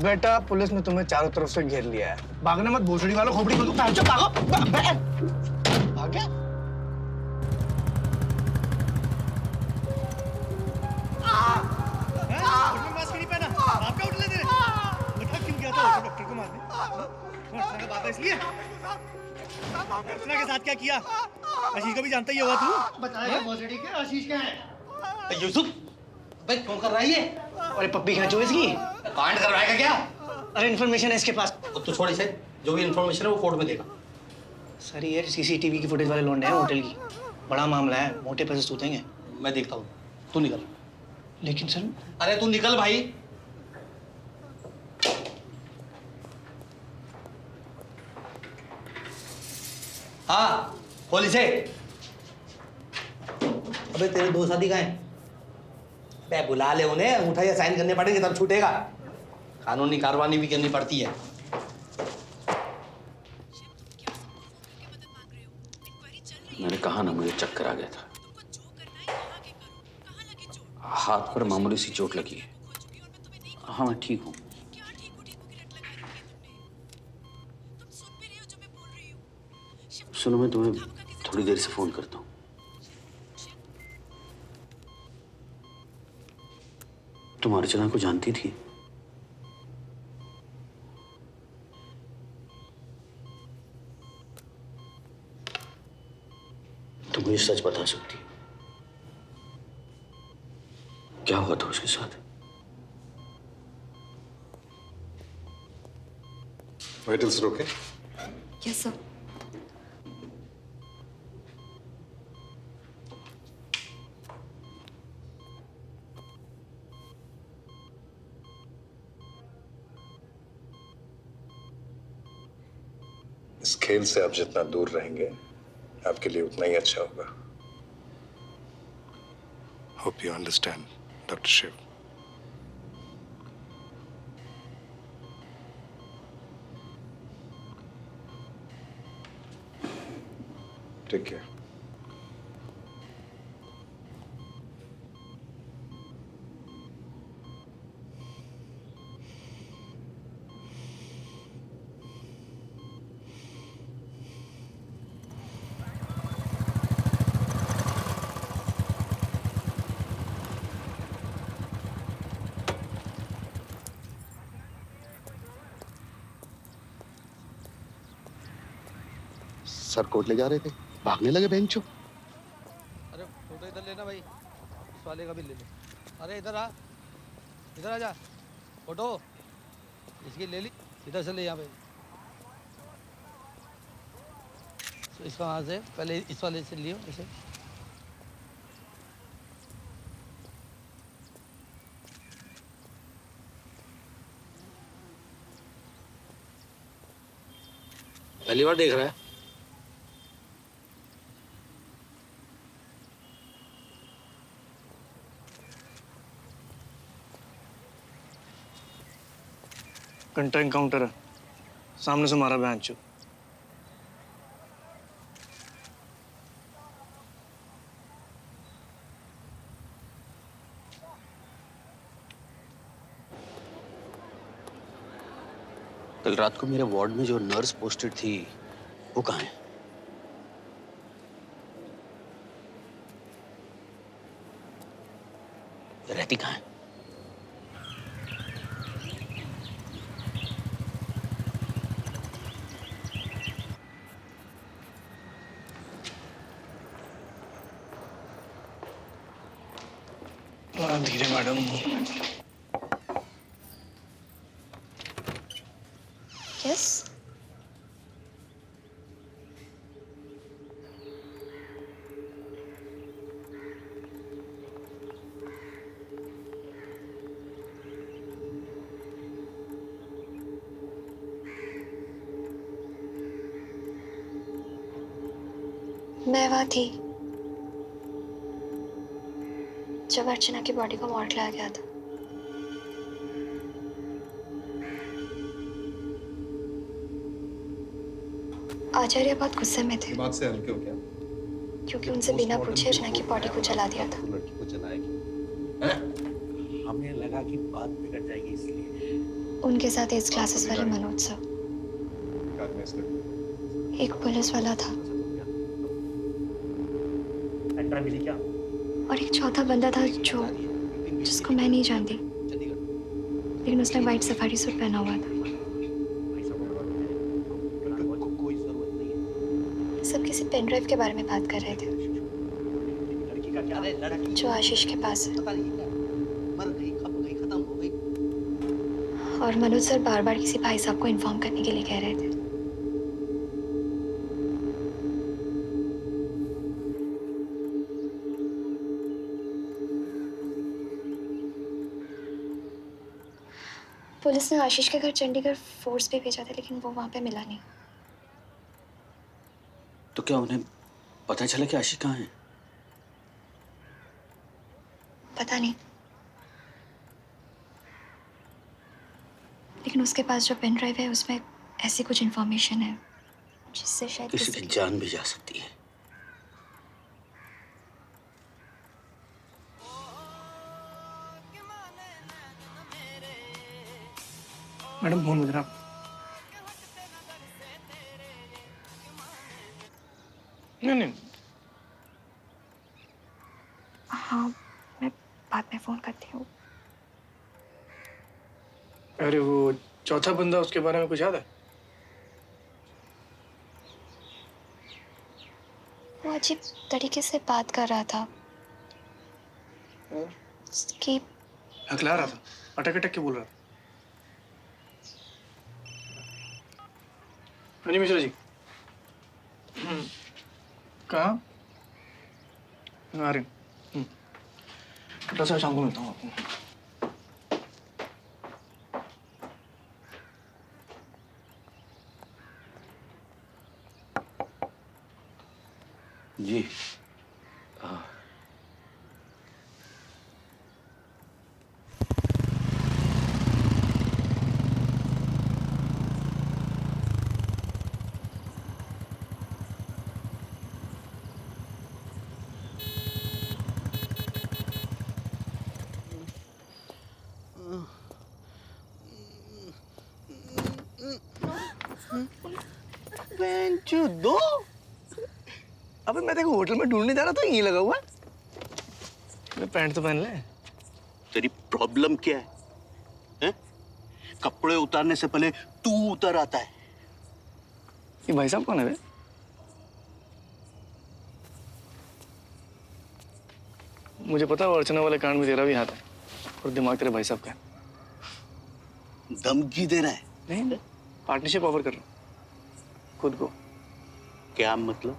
[SPEAKER 11] बेटा, पुलिस ने तुम्हें चारों तरफ से घेर लिया है। भागना मत, भोसड़ी वालों, खोपड़ी खोल दो। भागो, भाग गया। मास्क नहीं पहना, आपका उठने दे। बता क्यों गया था डॉक्टर को मारने? अर्चना का बात है इसलिए? अर्चना के साथ क्या किया? आशीष को भी जानता ही होगा तू। बताया भोसड़ी के आशीष क्या है?
[SPEAKER 10] यूसुफ, भाई क्यों कर रहा है ये?
[SPEAKER 11] अरे पप्पी खींचो इसकी।
[SPEAKER 10] कांड करवाएगा क्या?
[SPEAKER 11] अरे इन्फॉर्मेशन है इसके पास।
[SPEAKER 10] तो छोड़ इसे, जो भी इन्फॉर्मेशन है वो कोर्ट में देगा।
[SPEAKER 11] सर, ये सीसीटीवी की फुटेज वाले लौंडे हैं होटल की। बड़ा मामला है, मोटे पैसे सूतेंगे।
[SPEAKER 10] मैं देखता हूँ, तू निकल।
[SPEAKER 11] लेकिन सर।
[SPEAKER 10] अरे तू निकल भाई। हाँ, खोल इसे। अबे तेरे दो साथी कहाँ हैं? बे बुला ले उन्हें, अंगूठा या साइन करने पड़ेंगे तब छूटेगा। कानूनी कार्रवाई भी करनी पड़ती है।
[SPEAKER 6] मैंने कहा ना, मुझे चक्कर आ गया था। हाथ पर मामूली सी चोट लगी है। हाँ, मैं ठीक हूँ। सुनो, मैं तुम्हें थोड़ी देर से फोन करता हूँ। तुम अर्चना को जानती थी? तुम मुझे सच बता सकती हो, क्या हुआ था उसके साथ?
[SPEAKER 12] वाइटल्स रोके?
[SPEAKER 15] Yes sir.
[SPEAKER 12] इस खेल से आप जितना दूर रहेंगे आपके लिए उतना ही अच्छा होगा। Hope you understand doctor Shiv. Take care.
[SPEAKER 8] Sir court ले जा रहे थे, भागने लगे बेंचो।
[SPEAKER 7] अरे फोटो इधर लेना भाई, इस वाले का भी ले ले। अरे इधर आ जा, फोटो इसकी ले ली, इधर से ले यहाँ पे। तो इसका वहाँ से पहले इस वाले से लियो इसे।
[SPEAKER 6] पहली बार देख रहा है?
[SPEAKER 9] कंटा एनकाउंटर है, सामने से मारा बैंचो।
[SPEAKER 6] कल रात को मेरे वार्ड में जो नर्स पोस्टेड थी वो कहाँ है? रहती कहाँ है?
[SPEAKER 9] धीरे मैडम।
[SPEAKER 15] यस। मैं वहाँ थी जब अर्चना की बॉडी को मॉर्ग लाया गया था। आचार्य बहुत गुस्से में थे।
[SPEAKER 12] बात से हल्के हो क्या?
[SPEAKER 15] क्योंकि उनसे बिना पूछे अर्चना की बॉडी को जला दिया था।
[SPEAKER 10] लड़की को जलाएगी, हमें लगा कि बात बिगड़ जाएगी इसलिए।
[SPEAKER 15] उनके साथ एज क्लासेस वाले मनोज सर, एक पुलिस वाला था और एक चौथा बंदा था जिसको मैं नहीं जानती, लेकिन उसने व्हाइट सफारी सूट पहना हुआ था। सब किसी पेन ड्राइव के बारे में बात कर रहे थे जो आशीष के पास है। और मनोज सर बार बार किसी भाई साहब को इन्फॉर्म करने के लिए कह रहे थे। पुलिस ने आशीष के घर चंडीगढ़ फोर्स भी भेजा था, लेकिन वो वहां पे मिला नहीं।
[SPEAKER 6] तो क्या उन्हें पता चला कि आशीष कहाँ है?
[SPEAKER 15] पता नहीं, लेकिन उसके पास जो पेन ड्राइव है उसमें ऐसी कुछ इन्फॉर्मेशन है जिससे शायद
[SPEAKER 6] किसी की जान भी जा सकती है।
[SPEAKER 9] मैडम फोन बज रहा। नहीं।
[SPEAKER 15] हाँ, मैं बाद में फोन करती हूँ।
[SPEAKER 9] अरे वो चौथा बंदा, उसके बारे में कुछ याद है?
[SPEAKER 15] वो अजीब तरीके से बात कर रहा था। उसकी
[SPEAKER 9] हकला रहा था, अटक अटक के बोल रहा था। हाँ जी मिश्रा जी। कहाँ? आ रहे हैं। बेटा सर, शाम को मिलता हूँ आपको।
[SPEAKER 6] जी
[SPEAKER 9] दो। अबे मैं देखो होटल में ढूंढने जा रहा था, ये लगा हुआ है। पैंट तो पहन ले।
[SPEAKER 6] तेरी प्रॉब्लम क्या है? हैं? कपड़े उतारने से पहले तू उतर आता है।
[SPEAKER 9] ये भाई साहब कौन है बे? मुझे पता है अर्चना वाले कांड में तेरा भी हाथ है, और दिमाग तेरे भाई साहब का है।
[SPEAKER 6] धमकी दे रहा है?
[SPEAKER 9] नहीं, पार्टनरशिप ऑफर कर रहा हूँ खुद को।
[SPEAKER 6] क्या मतलब?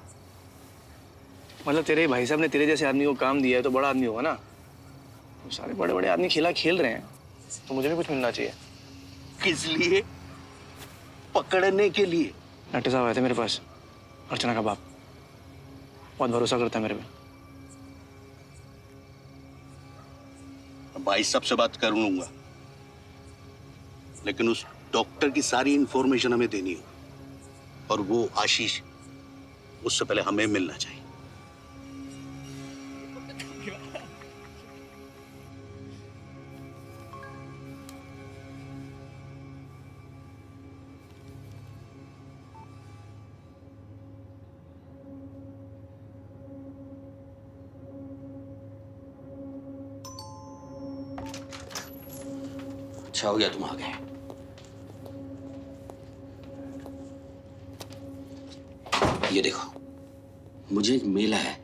[SPEAKER 9] मतलब तेरे भाई साहब ने तेरे जैसे आदमी को काम दिया है तो बड़ा आदमी होगा ना। तो सारे बड़े बड़े आदमी खेला खेल रहे हैं, तो मुझे भी कुछ मिलना चाहिए।
[SPEAKER 6] किस लिए? पकड़ने के लिए?
[SPEAKER 9] डॉक्टर साहब आए थे मेरे पास, अर्चना का बाप। बहुत भरोसा करता है मेरे पे।
[SPEAKER 6] भाई साहब से बात कर लूंगा, लेकिन उस डॉक्टर की सारी इंफॉर्मेशन हमें देनी हो, और वो आशीष, उससे पहले हमें मिलना चाहिए। अच्छा हो गया तुम आ गए। ये देखो, मुझे एक मेल आया है।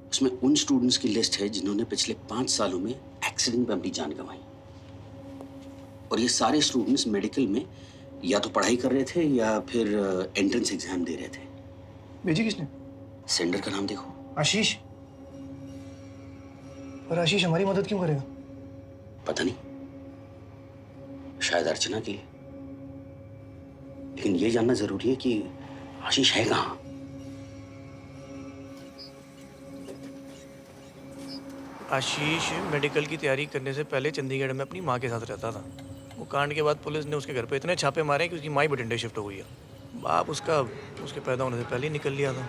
[SPEAKER 6] उसमें उन स्टूडेंट्स की लिस्ट है जिन्होंने पिछले 5 सालों में एक्सीडेंट में अपनी जान गंवाई। और ये सारे स्टूडेंट्स मेडिकल में या तो पढ़ाई कर रहे थे या फिर एंट्रेंस एग्जाम दे रहे थे।
[SPEAKER 9] भेजी किसने?
[SPEAKER 6] सेंडर का नाम देखो।
[SPEAKER 9] आशीष। और आशीष हमारी मदद क्यों करेगा?
[SPEAKER 6] पता नहीं, शायद अर्चना के लिए। लेकिन ये जानना जरूरी है कि आशीष है कहाँ।
[SPEAKER 9] आशीष मेडिकल की तैयारी करने से पहले चंडीगढ़ में अपनी माँ के साथ रहता था। वो कांड के बाद पुलिस ने उसके घर पे इतने छापे मारे कि उसकी माँ ही बठिंडे शिफ्ट हो गई है। बाप उसका उसके पैदा होने से पहले ही निकल लिया था।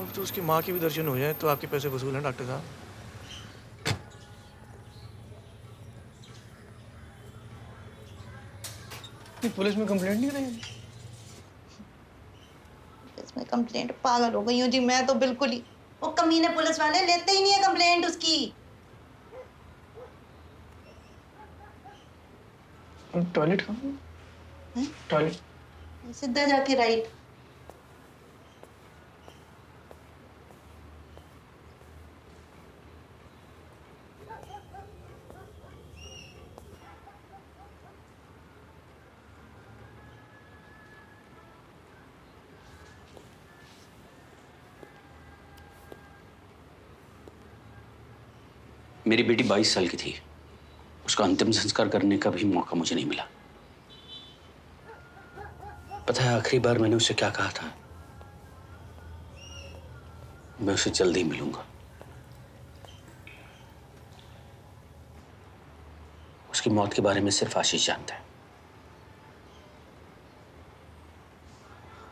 [SPEAKER 9] अब तो उसकी माँ के भी दर्शन हो जाए तो आपके पैसे वसूल हैं डॉक्टर साहब। पुलिस में कंप्लेंट नहीं करेंगे?
[SPEAKER 19] इसमें कंप्लेंट? पागल हो गई हूँ जी मैं तो बिल्कुल ही। वो कमीने पुलिस वाले लेते ही नहीं है कंप्लेंट उसकी।
[SPEAKER 9] टॉयलेट कहाँ है? टॉयलेट
[SPEAKER 19] सीधा जाके राइट।
[SPEAKER 6] मेरी बेटी 22 साल की थी। उसका अंतिम संस्कार करने का भी मौका मुझे नहीं मिला। पता है आखिरी बार मैंने उससे क्या कहा था? मैं उसे जल्दी ही मिलूंगा। उसकी मौत के बारे में सिर्फ आशीष जानता है।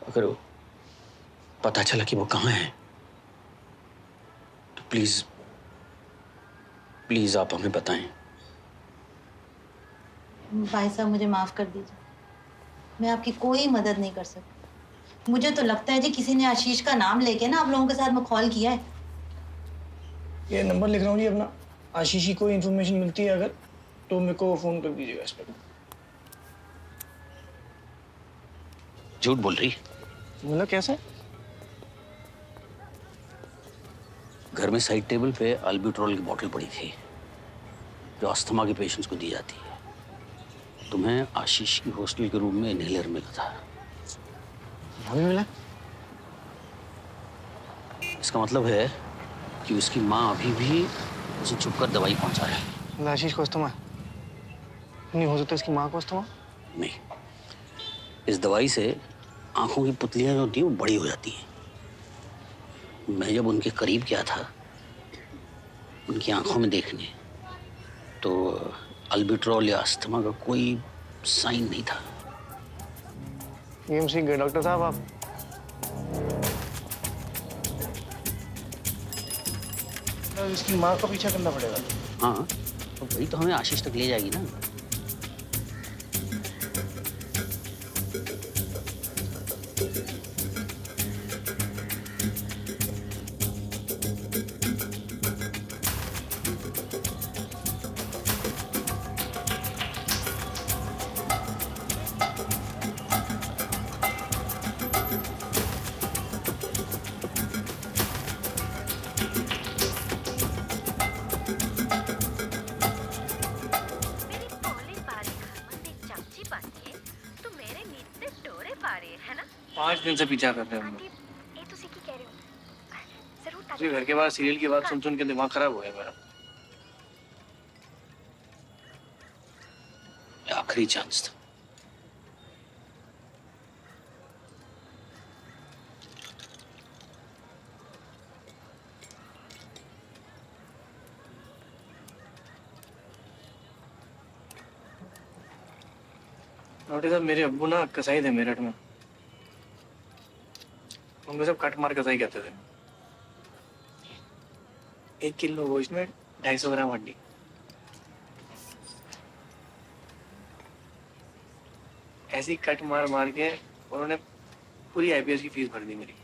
[SPEAKER 6] अगर वो पता चला कि वो कहाँ है तो प्लीज प्लीज आप हमें बताएं।
[SPEAKER 19] भाई साहब मुझे माफ कर दीजिए, मैं आपकी कोई मदद नहीं कर सकती। मुझे तो लगता है जी किसी ने आशीष का नाम लेके ना आप लोगों के साथ मखौल किया है।
[SPEAKER 9] ये नंबर लिख रहा हूँ जी अपना। आशीष की कोई इन्फॉर्मेशन मिलती है अगर तो मेरे को फोन कर दीजिएगा इस पर।
[SPEAKER 6] झूठ बोल रही?
[SPEAKER 9] मतलब कैसे?
[SPEAKER 6] घर में साइड टेबल पे अल्बुट्रॉल की बोतल पड़ी थी जो अस्थमा के पेशेंट्स को दी जाती है। तुम्हें आशीष की हॉस्टल के रूम में इनहेलर मिला था।
[SPEAKER 9] हमें मिला?
[SPEAKER 6] इसका मतलब है कि उसकी माँ अभी भी उसे छुपकर दवाई पहुंचा रही है।
[SPEAKER 9] आशीष को अस्थमा नहीं हो सकता, इसकी माँ को अस्थमा?
[SPEAKER 6] नहीं, इस दवाई से आंखों की पुतलियां जो होती हैं वो बड़ी हो जाती हैं। मैं जब उनके करीब गया था उनकी आंखों में देखने, तो अल्बुट्रॉल या अस्थमा का कोई साइन नहीं था।
[SPEAKER 9] सीख गए डॉक्टर साहब आप। इसकी माँ का पीछा करना पड़ेगा।
[SPEAKER 6] हाँ, तो वही तो हमें आशीष तक ले जाएगी ना।
[SPEAKER 9] दिन से पीछा कर रहे हैं हम लोग। घर के बाहर सीरियल की बात सुन सुन के दिमाग खराब हो गया मेरा।
[SPEAKER 6] आखिरी चांस था।
[SPEAKER 9] डॉक्टर साहब मेरे अब्बू ना कसाई थे मेरठ में। उनको सब कट मार कसाई कहते थे। 1 किलो गोश्त में 250 ग्राम हड्डी। ऐसी कट मार मार के उन्होंने पूरी आईपीएस की फीस भर दी मेरी।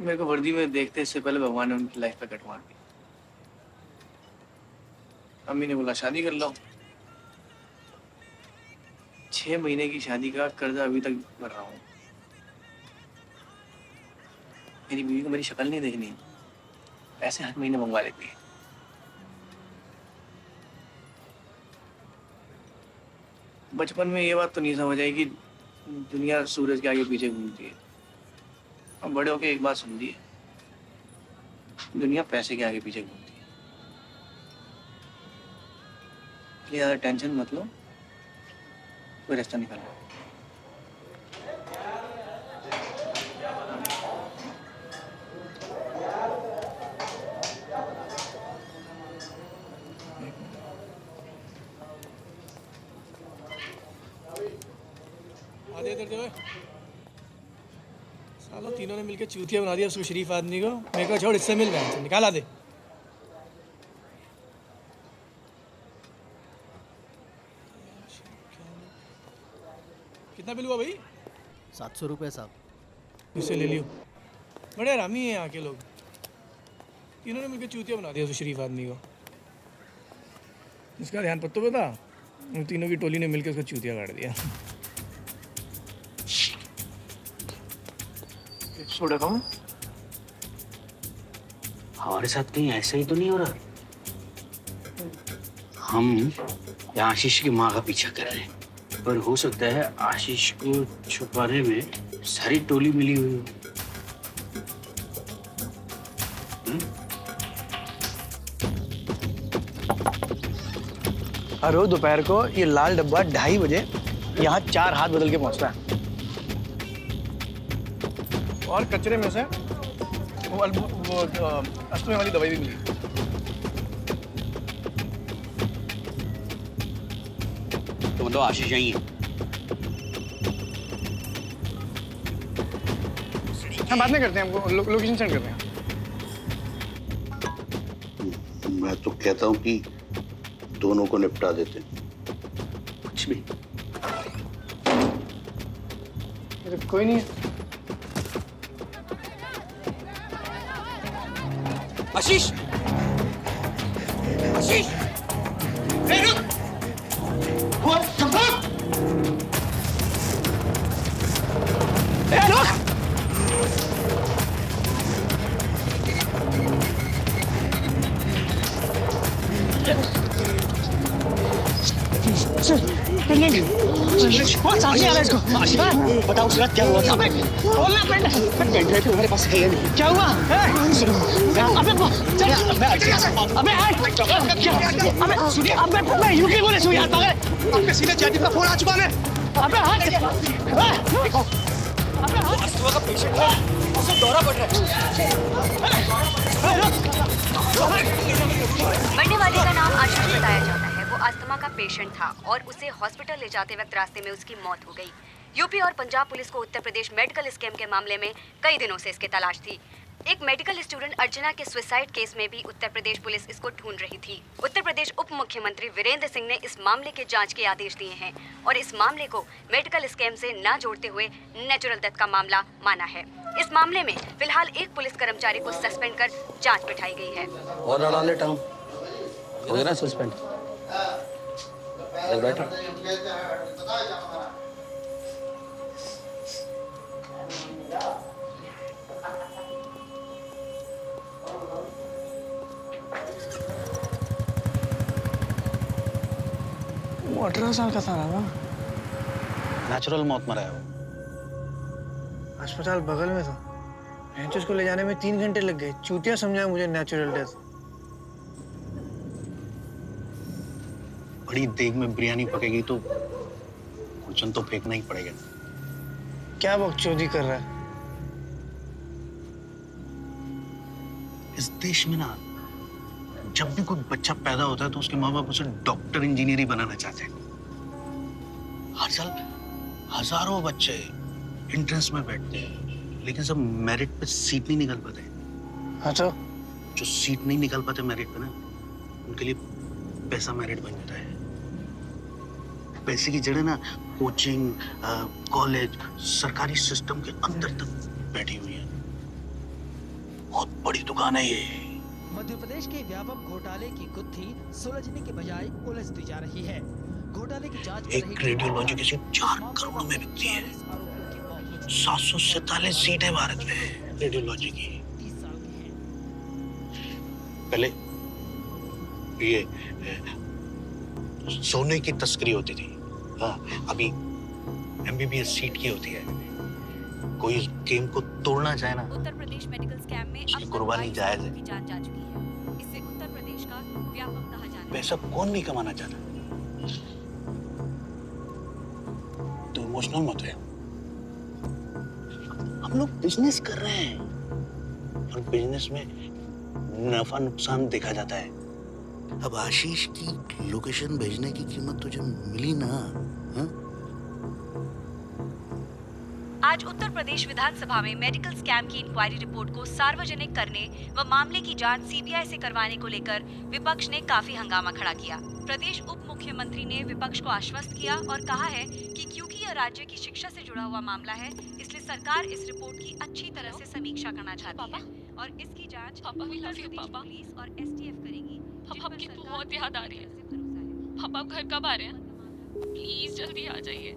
[SPEAKER 9] मेरे को वर्दी में देखते इससे पहले भगवान ने उनकी लाइफ पे कट मार दी। अम्मी ने बोला शादी कर लो। 6 महीने की शादी का कर्जा अभी तक भर रहा हूँ। मेरी बीवी को मेरी शक्ल नहीं देखनी, पैसे हर महीने मंगवा लेती है। बचपन में ये बात तो नहीं समझ आई कि दुनिया सूरज के आगे पीछे घूमती है। अब बड़े होके एक बात सुन ली है, दुनिया पैसे के आगे पीछे घूमती है। इसलिए ज्यादा टेंशन मत लो, कोई रास्ता निकालो। आधे इधर जो सालों तीनों ने मिलकर चूतिया बना दिया उसको, शरीफ आदमी को। मेरे को छोड़, इससे मिल रहा है, निकाल आधे। कितना बिल हुआ भाई?
[SPEAKER 20] 700 रुपये साहब।
[SPEAKER 9] इससे ले लियो। बड़े हरामी हैं यहाँ के लोग। तीनों ने मिलकर चूतिया बना दिया उस शरीफ आदमी को। इसका ध्यान पत्तो बता, उन तीनों की टोली ने मिलकर उसका चूतिया काट दिया। सोडा खाऊं?
[SPEAKER 6] हमारे साथ कहीं ऐसा ही तो नहीं हो रहा? हम या आशीष की माँ का पीछा कर रहे हैं, पर हो सकता है आशीष को छुपाने में सारी टोली मिली हुई हो।
[SPEAKER 9] हर रोज दोपहर को ये लाल डब्बा 2:30 बजे यहाँ 4 हाथ बदल के पहुँचता है। और कचरे में से वो अस्थमा वाली दवाई भी मिली।
[SPEAKER 6] तो मतलब आशीष यही है?
[SPEAKER 9] हम बात नहीं करते हैं, हमको लोकेशन सेंड करते हैं।
[SPEAKER 6] मैं तो कहता हूँ कि दोनों को निपटा देते हैं। कुछ भी
[SPEAKER 9] कोई नहीं है।
[SPEAKER 7] आशीष, आशीष, रुक!
[SPEAKER 11] बताओ सूरज क्या हुआ था? बोलना पेन ड्राइव तुम्हारे पास है या नहीं? क्या हुआ? अबे यूं बोले यार पागल। आपके सीधे जयदीप का फोन आ चुका है। अबे अस्थमा का पेशेंट है, उसे दौरा पड़ रहा है।
[SPEAKER 15] मरने वाले का नाम आशीष बताया जाता है। वो अस्थमा का पेशेंट था और उसे हॉस्पिटल ले जाते वक्त रास्ते में उसकी मौत हो गई। यूपी और पंजाब पुलिस को उत्तर प्रदेश मेडिकल स्कैम के मामले में कई दिनों से इसकी तलाश थी। एक मेडिकल स्टूडेंट अर्चना के सुसाइड केस में भी उत्तर प्रदेश पुलिस इसको ढूंढ रही थी। उत्तर प्रदेश उप मुख्यमंत्री वीरेंद्र सिंह ने इस मामले के जांच के आदेश दिए हैं और इस मामले को मेडिकल स्कैम से न जोड़ते हुए नेचुरल डेथ का मामला माना है। इस मामले में फिलहाल एक पुलिस कर्मचारी को सस्पेंड कर जांच बिठाई गई है।
[SPEAKER 10] और लड़ा ले टाउन हो गया ना सस्पेंड। चल बैठो।
[SPEAKER 11] वो 18 साल का था ना?
[SPEAKER 7] नेचुरल मौत मरा है वो।
[SPEAKER 11] अस्पताल बगल में था। भैंस को ले जाने में 3 घंटे लग गए। चूतिया समझा मुझे नेचुरल डेथ।
[SPEAKER 7] बड़ी देग में बिरयानी पकेगी तो कुचन तो फेंकना ही पड़ेगा।
[SPEAKER 11] क्या बकचोदी कर रहा है?
[SPEAKER 7] इस देश में ना जब भी कोई बच्चा पैदा होता है तो उसके माँ बाप उसे डॉक्टर इंजीनियर ही बनाना चाहते हैं। हर साल हजारों बच्चे एंट्रेंस में बैठते हैं लेकिन सब मेरिट पे सीट नहीं निकल पाते।
[SPEAKER 11] अच्छा,
[SPEAKER 7] जो सीट नहीं निकल पाते मेरिट पे ना, उनके लिए पैसा मेरिट बन जाता है। पैसे की जड़ें ना कोचिंग, कॉलेज, सरकारी सिस्टम के अंदर तक बैठी हुई है। बहुत बड़ी दुकान है ये।
[SPEAKER 20] मध्य प्रदेश के व्यापक घोटाले की गुत्थी सुलझने के बजाय उलझती जा रही है। घोटाले की जांच
[SPEAKER 7] एक रेडियोलॉजी किसी 4 करोड़ में बिकती है। 747 सीट है भारत में रेडियोलॉजी की। पहले ये सोने की तस्करी होती थी। हाँ, अभी MBBS सीट की होती है। कोई इस गेम को तोड़ना चाहे ना,
[SPEAKER 15] उत्तर प्रदेश मेडिकल स्कैम में
[SPEAKER 7] उसकी कुर्बानी जायज है।
[SPEAKER 15] जांच जा चुकी है। इससे उत्तर प्रदेश का व्यापक कहा जाना है।
[SPEAKER 7] पैसा कौन नहीं कमाना चाहता? तो इमोशनल मत है। हम लोग बिजनेस कर रहे हैं और बिजनेस में नफा नुकसान देखा जाता है। अब आशीष की लोकेशन भेजने की कीमत तुझे मिली ना? हा?
[SPEAKER 15] आज उत्तर प्रदेश विधानसभा में मेडिकल स्कैम की इंक्वायरी रिपोर्ट को सार्वजनिक करने व मामले की जांच CBI से करवाने को लेकर विपक्ष ने काफी हंगामा खड़ा किया। प्रदेश उप मुख्यमंत्री ने विपक्ष को आश्वस्त किया और कहा है कि क्योंकि यह राज्य की शिक्षा से जुड़ा हुआ मामला है, इसलिए सरकार इस रिपोर्ट की अच्छी तरह से समीक्षा करना चाहती है और इसकी जांच उत्तर प्रदेश पुलिस और STF करेगी।
[SPEAKER 14] पापा आपकी बहुत याद आ रही है। पापा आप घर कब आ रहे हैं? प्लीज जल्दी आ जाइए।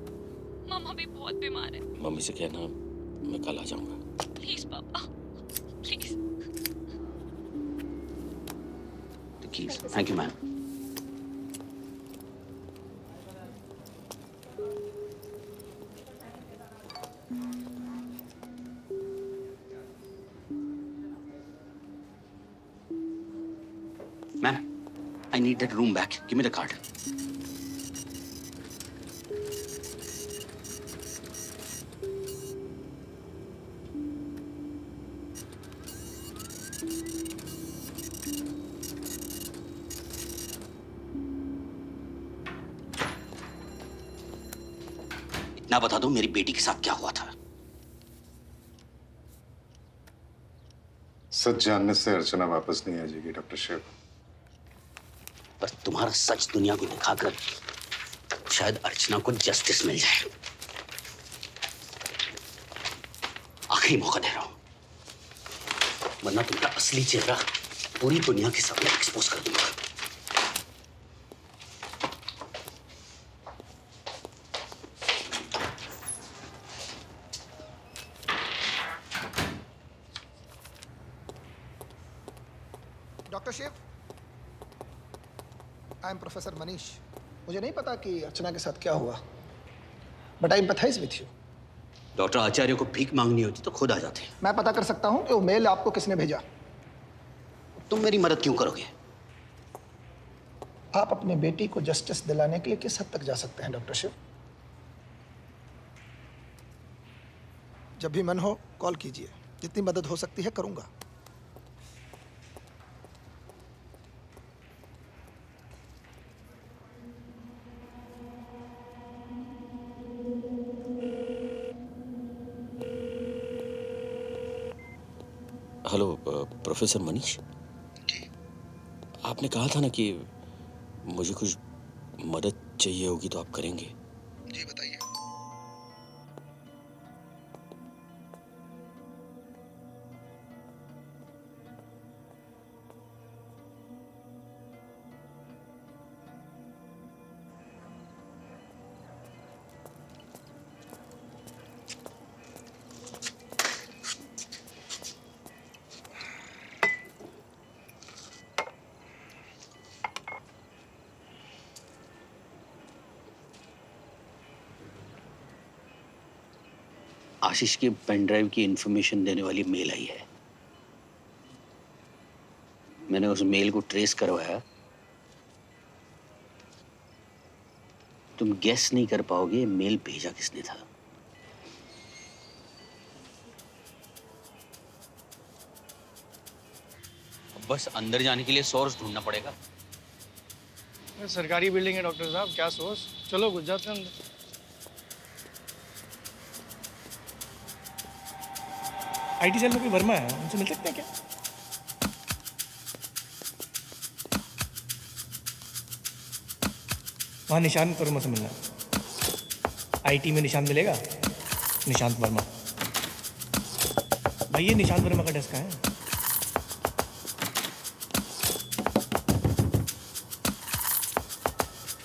[SPEAKER 14] मम्मा भी बहुत बीमार है।
[SPEAKER 6] मम्मी से कहना मैं कल आ जाऊंगा।
[SPEAKER 14] प्लीज पापा, please.
[SPEAKER 6] Thank you ma'am. Ma'am, I need that room back. Give me the card. इतना बता दो मेरी बेटी के साथ क्या हुआ था।
[SPEAKER 12] सच जानने से अर्चना वापस नहीं आ जाएगी डॉक्टर शिव।
[SPEAKER 6] बस तुम्हारा सच दुनिया को दिखाकर शायद अर्चना को जस्टिस मिल जाए। आखिरी मौका दे रहा हूं, वरना तुम्हारा असली चेहरा पूरी दुनिया के सामने एक्सपोज कर दूंगा।
[SPEAKER 21] Doctor Shiv, I am professor Manish. मुझे नहीं पता कि अर्चना के साथ क्या हुआ, but I empathise with you.
[SPEAKER 6] Doctor Acharya को भीख मांगनी होती तो खुद आ जाते।
[SPEAKER 21] मैं पता कर सकता हूँ कि वो मेल आपको किसने भेजा।
[SPEAKER 6] तुम मेरी मदद क्यों करोगे?
[SPEAKER 21] आप अपने बेटी को जस्टिस दिलाने के लिए किस हद तक जा सकते हैं डॉक्टर शिव? जब भी मन हो कॉल कीजिए, जितनी मदद हो सकती है करूंगा।
[SPEAKER 6] हेलो प्रोफेसर मनीष जी, आपने कहा था ना कि मुझे कुछ मदद चाहिए होगी तो आप करेंगे।
[SPEAKER 21] जी बताइए।
[SPEAKER 6] आशीष के पेन ड्राइव की इंफॉर्मेशन देने वाली मेल आई है। मैंने उस मेल को ट्रेस करवाया। तुम गेस नहीं कर पाओगे मेल भेजा किसने था। बस अंदर जाने के लिए सोर्स ढूंढना पड़ेगा।
[SPEAKER 9] सरकारी बिल्डिंग है डॉक्टर साहब, क्या सोर्स? चलो घुस जाते हैं अंदर। आईटी सेल में कोई वर्मा है, उनसे मिल सकते हैं क्या? वहाँ निशांत वर्मा से मिलना। आईटी में निशांत मिलेगा? निशांत वर्मा। भाई ये निशांत वर्मा का डेस्क है।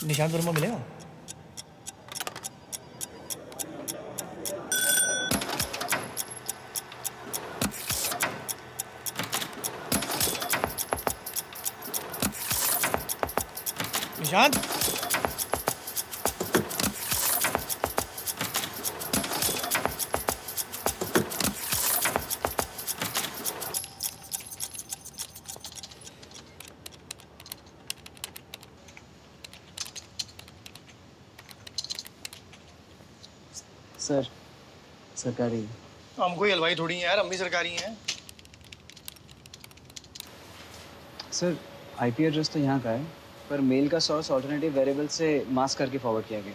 [SPEAKER 9] निशांत वर्मा मिलेगा? निशांत,
[SPEAKER 22] सर सरकारी।
[SPEAKER 9] हम कोई हलवाई थोड़ी हैं यार, हम भी सरकारी हैं।
[SPEAKER 22] सर आईपी एड्रेस तो यहाँ का है, पर मेल का सोर्स ऑल्टरनेटिव वेरिएबल से मास्क करके फॉरवर्ड किया गया।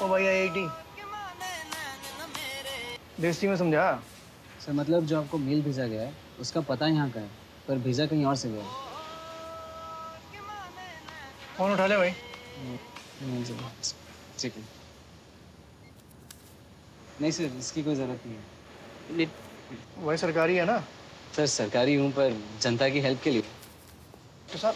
[SPEAKER 9] ओ भाई आईआईटी देसी में समझा।
[SPEAKER 22] सर मतलब जो आपको मेल भेजा गया है उसका पता यहाँ का है, पर भेजा कहीं और से गया है।
[SPEAKER 9] फोन उठा ले भाई।
[SPEAKER 22] नहीं सर, ठीक है। नहीं सर, इसकी कोई ज़रूरत नहीं है।
[SPEAKER 9] भाई सरकारी है ना?
[SPEAKER 22] सर सरकारी हूँ पर जनता की हेल्प के लिए।
[SPEAKER 9] तो साहब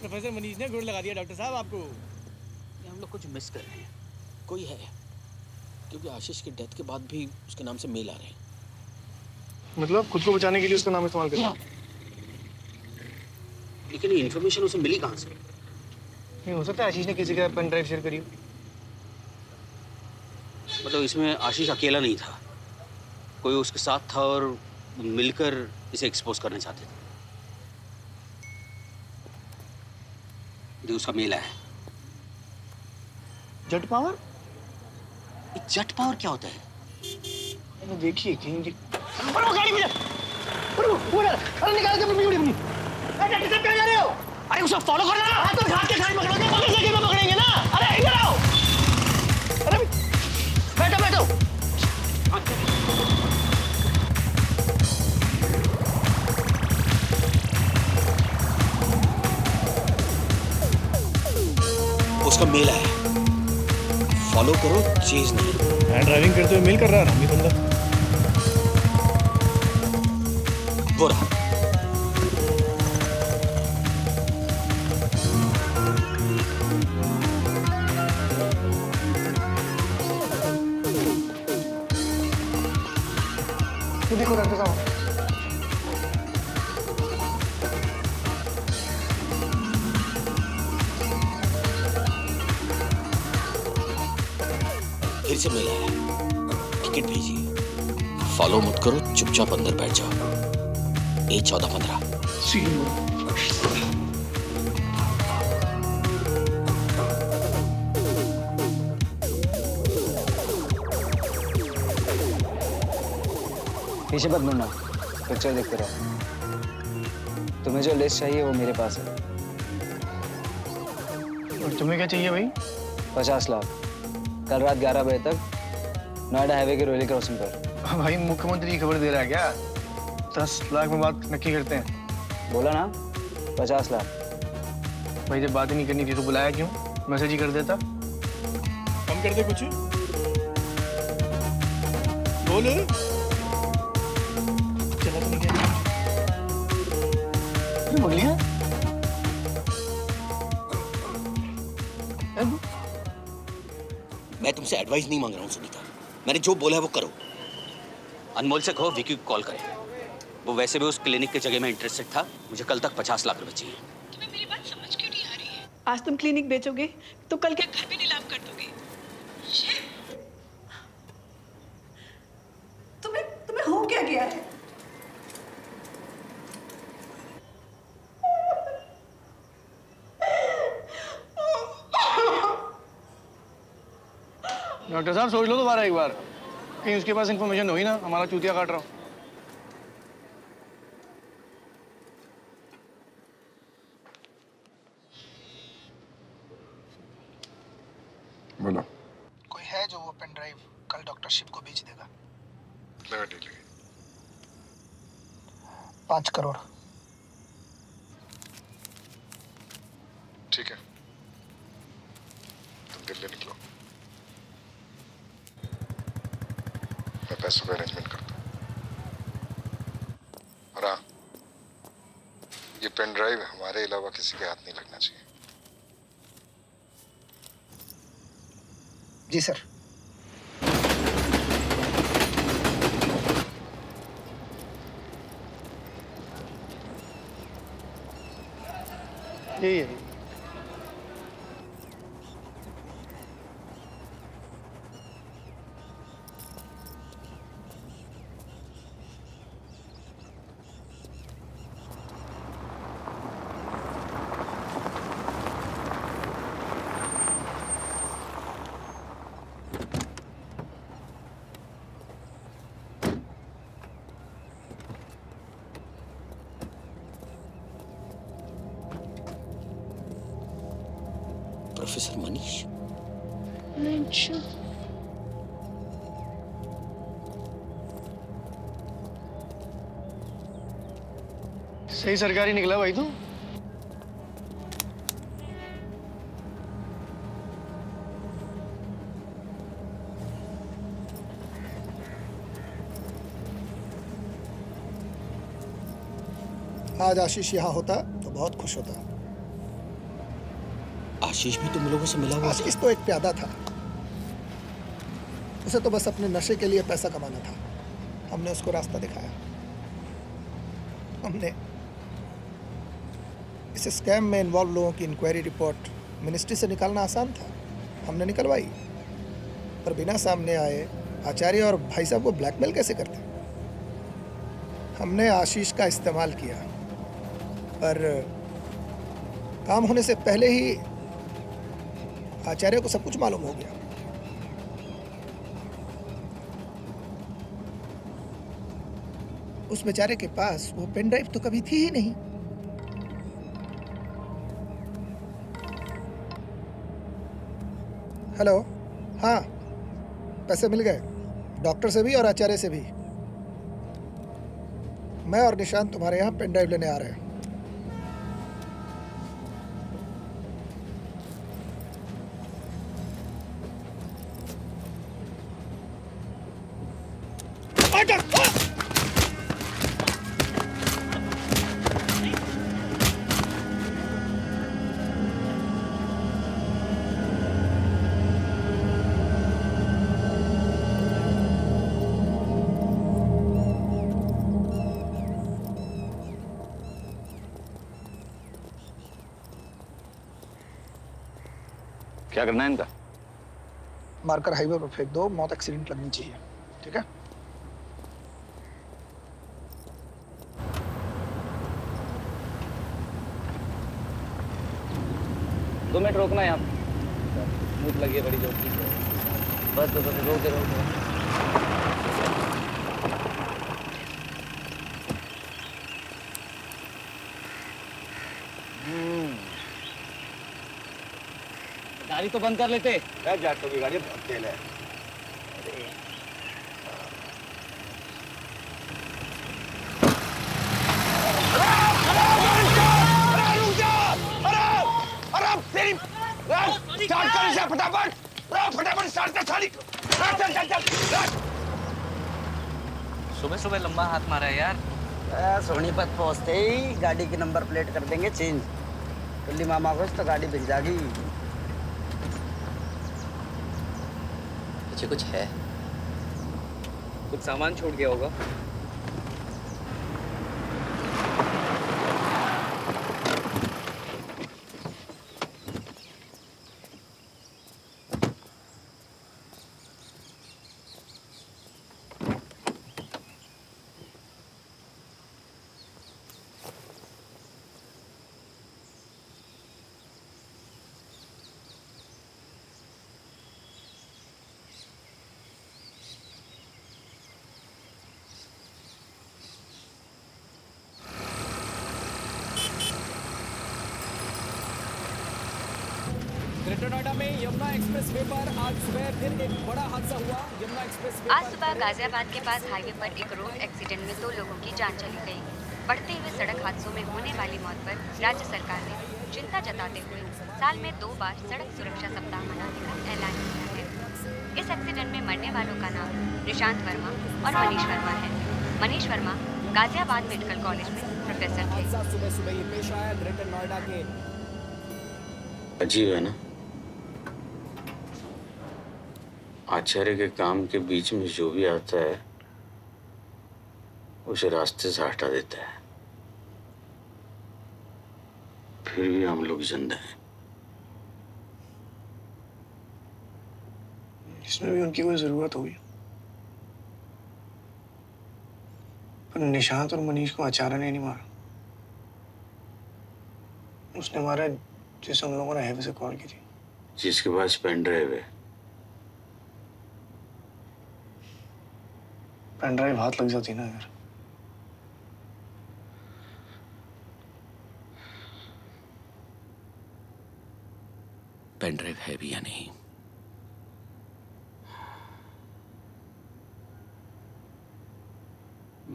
[SPEAKER 9] प्रोफेसर मनीष ने गुड़ लगा दिया डॉक्टर साहब आपको।
[SPEAKER 6] ये हम लोग कुछ मिस कर रहे हैं। कोई है, क्योंकि आशीष की डेथ के बाद भी उसके नाम से मेल आ रहे हैं।
[SPEAKER 9] मतलब खुद को बचाने के लिए उसका नाम इस्तेमाल करें।
[SPEAKER 6] लेकिन ये इन्फॉर्मेशन उसे मिली कहाँ से?
[SPEAKER 9] नहीं हो सकता आशीष ने किसी का पेन ड्राइव शेयर करी हो।
[SPEAKER 6] मतलब इसमें आशीष अकेला नहीं था, कोई उसके साथ था और मिलकर इसे एक्सपोज करना चाहते थे। जो उसका मेल है।
[SPEAKER 9] जट पावर?
[SPEAKER 6] जट पावर क्या होता है?
[SPEAKER 9] देखिए कहीं वो गाड़ी में अरे निकाल के वीडियो अपनी। डॉक्टर साहब कहाँ जा रहे हो? अरे उसे फॉलो करना ना। हाँ तो हाथ के खाई पकड़ोगे, पकड़ के पकड़ेंगे ना। अरे इधर आओ। अरे बैठो बैठो।
[SPEAKER 6] उसका मेल है, फॉलो फॉलो करो, चेज नहीं।
[SPEAKER 9] मैं ड्राइविंग करते हुए मेल कर रहा है रामी बंदा।
[SPEAKER 6] वो रहा।
[SPEAKER 21] ये देखो डॉक्टर साहब।
[SPEAKER 6] फिर से मिला है, टिकट भेजिए। फॉलो मत करो, चुपचाप अंदर बैठ जाओ। A1415।
[SPEAKER 22] पीछे मत मुड़ना, पिक्चर देखते रहो। तुम्हें जो लिस्ट चाहिए वो मेरे पास है।
[SPEAKER 9] और तुम्हें क्या चाहिए भाई?
[SPEAKER 22] 50 लाख, कल रात 11 बजे तक नोएडा हाईवे के रोली क्रॉसिंग पर।
[SPEAKER 9] भाई मुख्यमंत्री की खबर दे रहा है क्या? 10 लाख में बात नक्की करते हैं।
[SPEAKER 22] बोला ना 50 लाख।
[SPEAKER 9] भाई जब बात ही नहीं करनी थी तो बुलाया क्यों? मैसेज ही कर देता। कम कर दे कुछ। बोल। चला तो नहीं गया। बोल लिया।
[SPEAKER 6] मैं तुमसे एडवाइस नहीं मांग रहा हूँ सुनीता, मैंने जो बोला है वो करो। अनमोल से कहो विकी को कॉल करे, वो वैसे भी उस क्लिनिक के जगह में इंटरेस्टेड था। मुझे कल तक 50 लाख रुपए चाहिए।
[SPEAKER 3] तुम्हें मेरी बात समझ क्यों नहीं आ रही है? आज तुम क्लिनिक बेचोगे तो कल क्या घर भी नीलाम कर दोगे? तुम्हें हो क्या गया है?
[SPEAKER 9] डॉक्टर साहब सोच लो दोबारा एक बार, कहीं उसके पास इंफॉर्मेशन होगी ना हमारा चूतिया काट रहा हूँ।
[SPEAKER 12] बोलो।
[SPEAKER 21] कोई है जो वो पेन ड्राइव कल डॉक्टर शिव को बेच देगा?
[SPEAKER 12] क्या डील है?
[SPEAKER 21] 5 करोड़।
[SPEAKER 12] ठीक है, तुम दिल्ली निकलो, मैं पैसों का अरेंजमेंट करता हूँ। और हाँ, ये पेन ड्राइव हमारे अलावा किसी के हाथ नहीं लगना चाहिए।
[SPEAKER 21] जी सर।
[SPEAKER 9] यही है।
[SPEAKER 6] प्रोफेसर मनीष।
[SPEAKER 9] सही सरकारी निकला भाई तू।
[SPEAKER 21] आज आशीष यहाँ होता तो बहुत खुश होता।
[SPEAKER 6] आशीष भी तुम लोगों से मिला हुआ?
[SPEAKER 21] आशीष तो एक प्यादा था, उसे तो बस अपने नशे के लिए पैसा कमाना था। हमने उसको रास्ता दिखाया। हमने इस स्कैम में इन्वॉल्व लोगों की इंक्वायरी रिपोर्ट मिनिस्ट्री से निकालना आसान था, हमने निकलवाई। पर बिना सामने आए आचार्य और भाई साहब को ब्लैकमेल कैसे करते? हमने आशीष का इस्तेमाल किया, पर काम होने से पहले ही आचार्य को सब कुछ मालूम हो गया। उस बेचारे के पास वो पेन ड्राइव तो कभी थी ही नहीं। हेलो, हाँ, पैसे मिल गए डॉक्टर से भी और आचार्य से भी। मैं और निशांत तुम्हारे यहाँ पेन ड्राइव लेने आ रहे हैं।
[SPEAKER 22] क्या करना है इनका?
[SPEAKER 21] मारकर हाईवे पर फेंक दो, मौत एक्सीडेंट लगनी चाहिए, ठीक है?
[SPEAKER 22] दो मिनट रोकना है यहाँ पे। भूख लगी है बड़ी जोर की। बस रोक दे। गाड़ी तो बंद कर लेते।
[SPEAKER 7] जाटों की गाड़ी बहुत तेल है।
[SPEAKER 22] सुबह सुबह लंबा हाथ मारा है यार।
[SPEAKER 2] सोनीपत पहुंचते ही गाड़ी की नंबर प्लेट कर देंगे चेंज। दिल्ली मामा को तो गाड़ी बिक जाएगी।
[SPEAKER 22] पीछे कुछ है, कुछ सामान छूट गया होगा।
[SPEAKER 20] ग्रेटर नोएडा में यमुना एक्सप्रेसवे पर आज सुबह फिर एक बड़ा हादसा हुआ। यमुना एक्सप्रेसवे
[SPEAKER 15] आज सुबह गाजियाबाद के पास हाईवे पर एक रोड एक्सीडेंट में 2 लोगों की जान चली गई। बढ़ते हुए सड़क हादसों में होने वाली मौत पर राज्य सरकार ने चिंता जताते हुए साल में 2 बार सड़क सुरक्षा सप्ताह मनाने का ऐलान किया है। इस एक्सीडेंट में मरने वालों का नाम निशांत वर्मा और मनीष वर्मा है। मनीष वर्मा गाजियाबाद मेडिकल कॉलेज में प्रोफेसर थे।
[SPEAKER 20] सुबह सुबह ये पेश आया ग्रेटर नोएडा के।
[SPEAKER 6] अजीब है ना, आचार्य के काम के बीच में जो भी आता है उसे रास्ते से हटा देता है, फिर भी हम लोग जिंदा हैं।
[SPEAKER 9] इसमें भी उनकी कोई जरूरत होगी, पर निशांत और मनीष को आचार्य ने नहीं मारा। उसने मारा जिसे हम लोगों ने हाईवे से कॉल की थी।
[SPEAKER 6] जिसके पास पेन ड्राइव है।
[SPEAKER 9] पेन ड्राइव हाथ लग जाती ना यार।
[SPEAKER 6] पेन ड्राइव है भी या नहीं?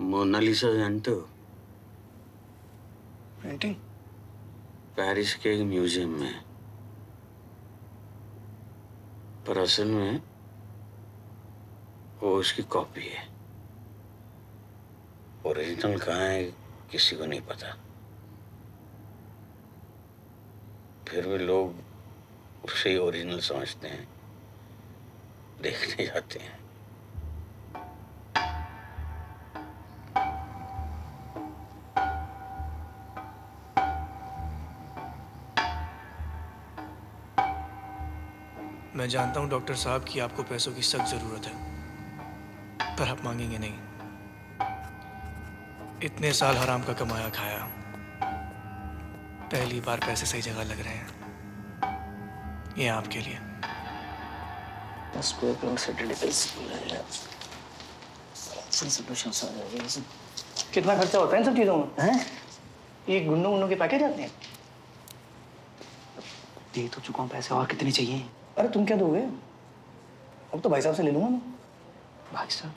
[SPEAKER 6] मोनालिसा जानते हो?
[SPEAKER 9] पेंटिंग
[SPEAKER 6] पेरिस के एक म्यूजियम में, पर असल में वो उसकी कॉपी है। ओरिजिनल कहाँ है किसी को नहीं पता, फिर भी लोग उसे ही ओरिजिनल समझते हैं, देखने जाते हैं।
[SPEAKER 9] मैं जानता हूं डॉक्टर साहब कि आपको पैसों की सख्त जरूरत है, पर आप मांगेंगे नहीं। इतने साल हराम का कमाया खाया, पहली बार पैसे सही जगह लग रहे हैं। ये आपके लिए।
[SPEAKER 11] कितना खर्चा होता है इन सब चीजों में? हैं? ये गुन्नू के पैकेट आते हैं। दे तो चुका हूँ पैसे, और कितने चाहिए? अरे तुम क्या दोगे? अब तो भाई साहब से ले लूंगा मैं। भाई साहब?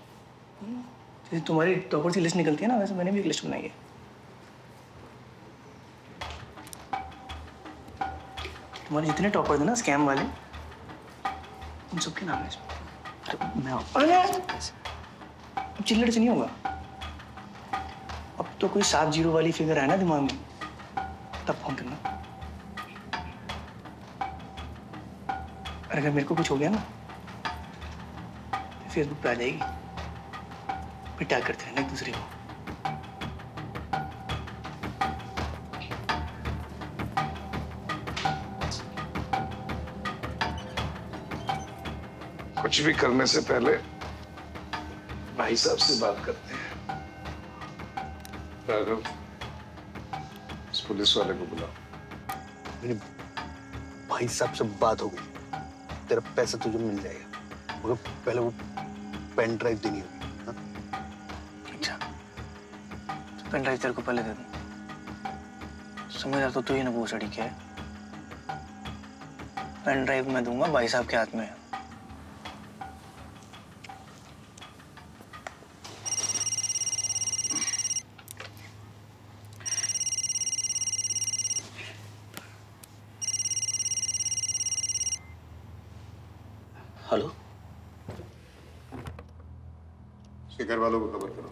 [SPEAKER 11] जैसे तुम्हारी टॉपर की लिस्ट निकलती है ना, वैसे मैंने भी एक लिस्ट बनाई है। तुम्हारे जितने टॉपर थे ना स्कैम वाले, उन सबके नाम है इसमें। अरे मैं
[SPEAKER 9] अब चिल्लड़ से नहीं होगा। अब तो कोई 7-0 वाली फिगर है ना दिमाग में, तब फोन करना। और अगर मेरे को कुछ हो गया ना, फेसबुक पे आ जाएगी, फिर टैग करते रहना एक दूसरे को।
[SPEAKER 12] कुछ भी करने से पहले भाई साहब से बात करते हैं। राघव, इस पुलिस वाले को बुलाओ।
[SPEAKER 10] मेरे भाई साहब से बात हो गई, तेरा पैसा तुझे मिल जाएगा, मगर पहले वो पेन ड्राइव देनी होगी। हाँ?
[SPEAKER 9] अच्छा, तो पेन ड्राइव तेरे को पहले दे दूं। समझ तो तू ही ना भूसड़ी क्या है। पेन ड्राइव मैं दूंगा, भाई साहब के हाथ में है।
[SPEAKER 10] हेलो,
[SPEAKER 12] उसके घर वालों को खबर करो।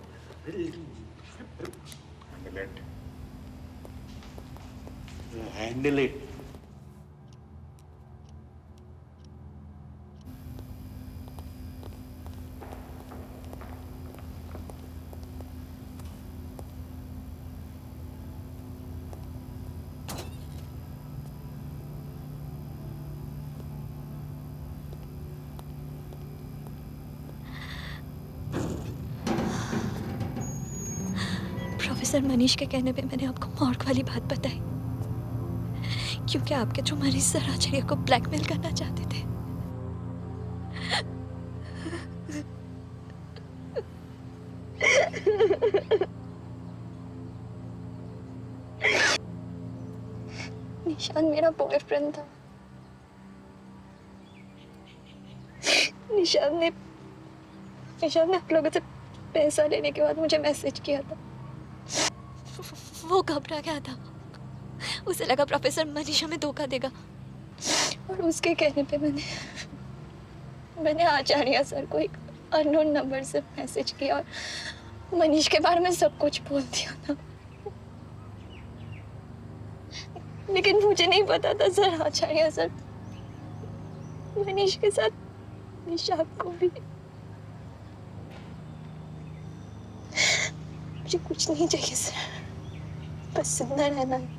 [SPEAKER 10] Handle it.
[SPEAKER 14] प्रोफेसर मनीष के कहने पे मैंने आपको मॉर्ग वाली बात बताई, क्योंकि आपके जो मरीज सर आचार्य को ब्लैकमेल करना चाहते थे। निशान मेरा बॉयफ्रेंड था। निशान ने आप लोगों से पैसा लेने के बाद मुझे मैसेज किया था। वो घबरा गया था, उसे लगा प्रोफेसर मनीष हमें धोखा देगा, और उसके कहने पे मैंने आचार्य सर को एक अननोन नंबर से मैसेज किया और मनीष के बारे में सब कुछ बोल दिया था। लेकिन मुझे नहीं पता था सर आचार्य सर मनीष के साथ निशान को भी। मुझे कुछ नहीं चाहिए सर, बस जिंदा रहना है।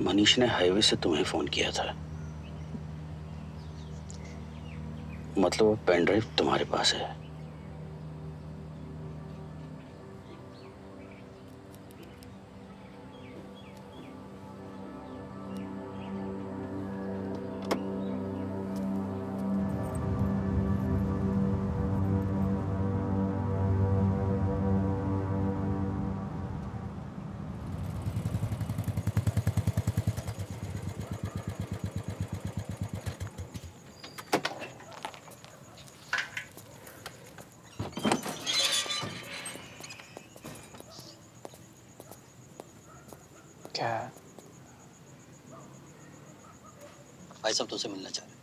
[SPEAKER 6] मनीष ने हाईवे से तुम्हें फोन किया था, मतलब वो पेन ड्राइव तुम्हारे पास है।
[SPEAKER 9] क्या है?
[SPEAKER 10] भाई साहब तुझसे मिलना चाह रहे हैं।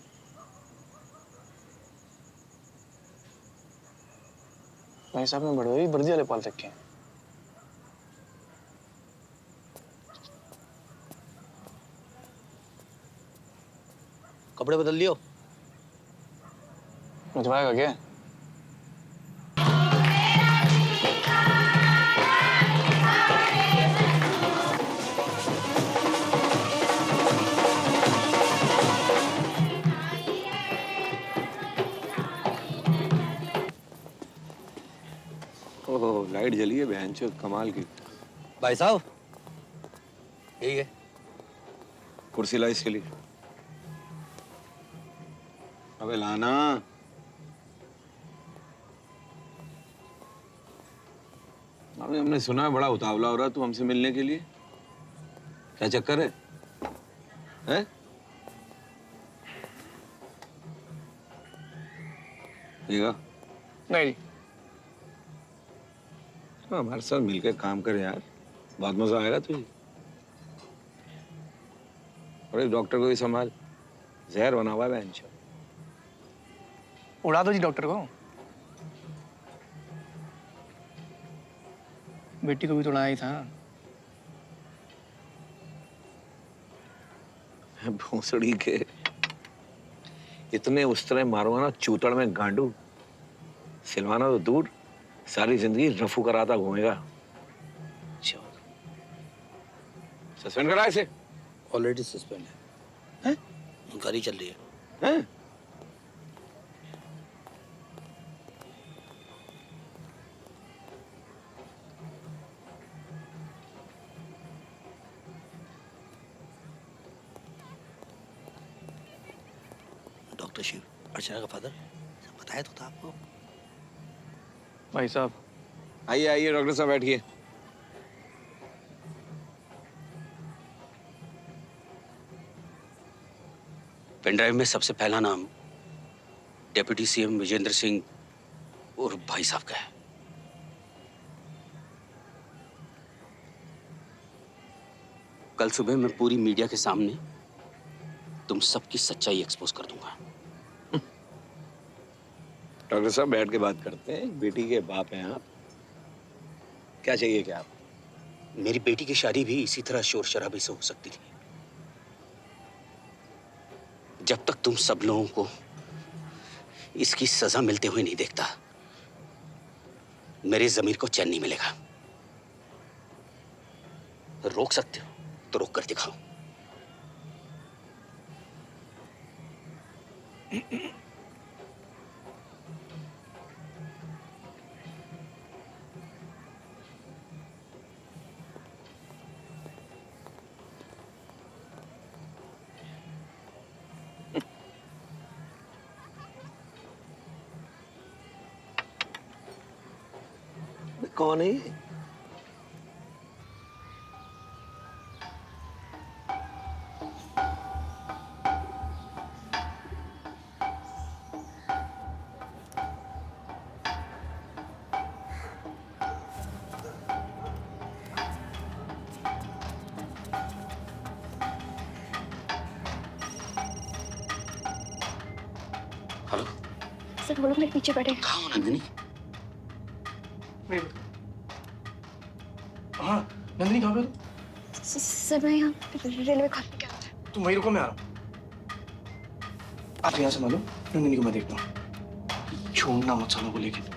[SPEAKER 9] भाई साहब ने बड़े वर्दी वाले पाल रखे हैं।
[SPEAKER 10] कपड़े बदल लियो।
[SPEAKER 9] भिजवाएगा क्या?
[SPEAKER 4] ओहो, लाइट जली है बहनचोद, कमाल की।
[SPEAKER 10] भाई साहब यही है।
[SPEAKER 4] कुर्सी ला इसके लिए। अबे लाना। अबे हमने सुना है बड़ा उतावला हो रहा तू हमसे मिलने के लिए, क्या चक्कर है? हैं? देगा?
[SPEAKER 9] नहीं।
[SPEAKER 4] हमारे साथ मिलकर काम कर यार, बहुत मजा आएगा तुझे। और डॉक्टर को भी संभाल, जहर बना हुआ है बेंच।
[SPEAKER 9] उड़ा दो जी डॉक्टर को। बेटी को भी तोड़ाया ही था।
[SPEAKER 4] भोसड़ी के इतने उस तरह मारूंगा ना चूतड़ में गांडू, सिलवाना तो दूर, सारी जिंदगी रफू कराता घूमेगा। सस्पेंड करा इसे।
[SPEAKER 7] ऑलरेडी सस्पेंड है। इंक्वायरी चल रही है।
[SPEAKER 4] हैं?
[SPEAKER 7] डॉक्टर शिव, अर्चना का फादर, बताया तो था आपको।
[SPEAKER 9] भाई साहब
[SPEAKER 4] आइए आइए डॉक्टर साहब बैठिए।
[SPEAKER 6] पेनड्राइव में सबसे पहला नाम डेप्यूटी सीएम विजेंद्र सिंह और भाई साहब का है। कल सुबह मैं पूरी मीडिया के सामने तुम सबकी सच्चाई एक्सपोज कर दूंगा।
[SPEAKER 4] डॉक्टर साहब बैठ के बात करते हैं, बेटी के बाप हैं आप, क्या चाहिए क्या आप?
[SPEAKER 6] मेरी बेटी की शादी भी इसी तरह शोर शराबे से हो सकती थी। जब तक तुम सब लोगों को इसकी सजा मिलते हुए नहीं देखता, मेरे जमीर को चैन नहीं मिलेगा। रोक सकते हो तो रोक कर दिखाओ।
[SPEAKER 4] कौन है ये?
[SPEAKER 6] हेलो
[SPEAKER 14] सर वो लोग मेरे पीछे बैठे।
[SPEAKER 6] कहाँ हो नंदिनी?
[SPEAKER 9] हाँ नंदिनी कहाँ पे?
[SPEAKER 14] सर मैं यहाँ रेलवे खाते क्या होता है?
[SPEAKER 9] तुम वहीं रुको, मैं आ रहा हूँ। आप यहाँ संभालो, नंदिनी को मैं देखता हूँ। छोड़ना मत सालों को लेके।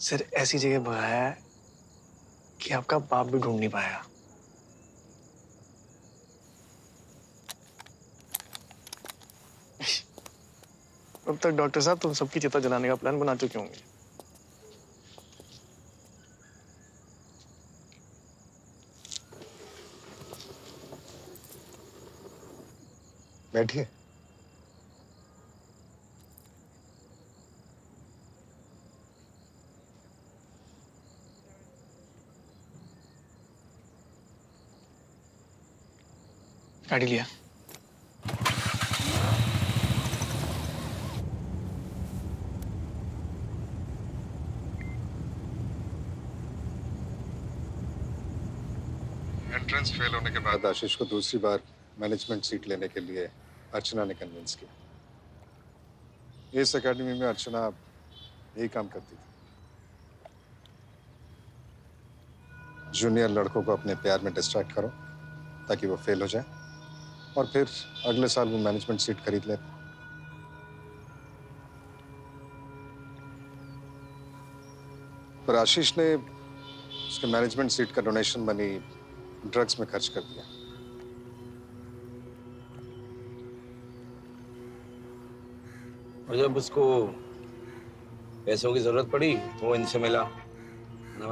[SPEAKER 9] सर ऐसी जगह भगाया है कि आपका बाप भी ढूंढ नहीं पाया। अब तक डॉक्टर साहब तुम सबकी चिता जलाने का प्लान बना चुके होंगे।
[SPEAKER 12] बैठिए।
[SPEAKER 9] गाड़ी लिया।
[SPEAKER 12] एंट्रेंस फेल होने के बाद आशीष को दूसरी बार मैनेजमेंट सीट लेने के लिए अर्चना ने कन्विंस किया। इस एकेडमी में अर्चना यही काम करती थी, जूनियर लड़कों को अपने प्यार में डिस्ट्रैक्ट करो ताकि वो फेल हो जाए और फिर अगले साल वो मैनेजमेंट सीट खरीद ले। पर आशीष ने उसके मैनेजमेंट सीट का डोनेशन मनी ड्रग्स में खर्च कर दिया।
[SPEAKER 4] और जब उसको पैसों की जरूरत पड़ी तो वो इनसे मिला,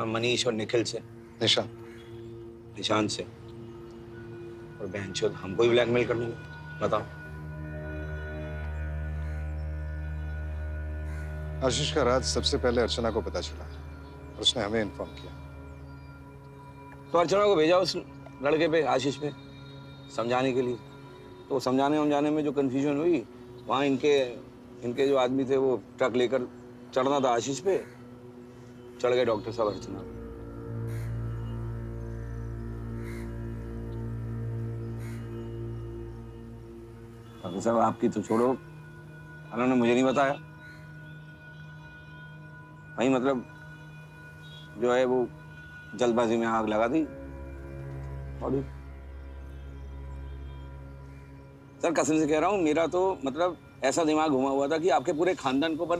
[SPEAKER 4] मनीष और निखिल से। निशान से। और बहनचोद हमको ही ब्लैकमेल करने लगे। बताओ।
[SPEAKER 12] आशीष का राज सबसे पहले अर्चना को पता चला और उसने हमें इन्फॉर्म किया।
[SPEAKER 4] तो अर्चना को भेजा उस लड़के पे, आशीष पे, समझाने के लिए। तो समझाने में जो कंफ्यूजन हुई, वहाँ इनके जो आदमी थे वो ट्रक लेकर चढ़ना था आशीष पे, चढ़ गए डॉक्टर साहब अर्चना पे। डॉक्टर साहब आपकी तो छोड़ो, उन्होंने मुझे नहीं बताया। वही मतलब जो है वो जल्दबाजी में आग लगा दी। और सर कसम से कह रहा हूँ, मेरा तो मतलब ऐसा दिमाग घुमा हुआ था कि आपके पूरे खानदान को पर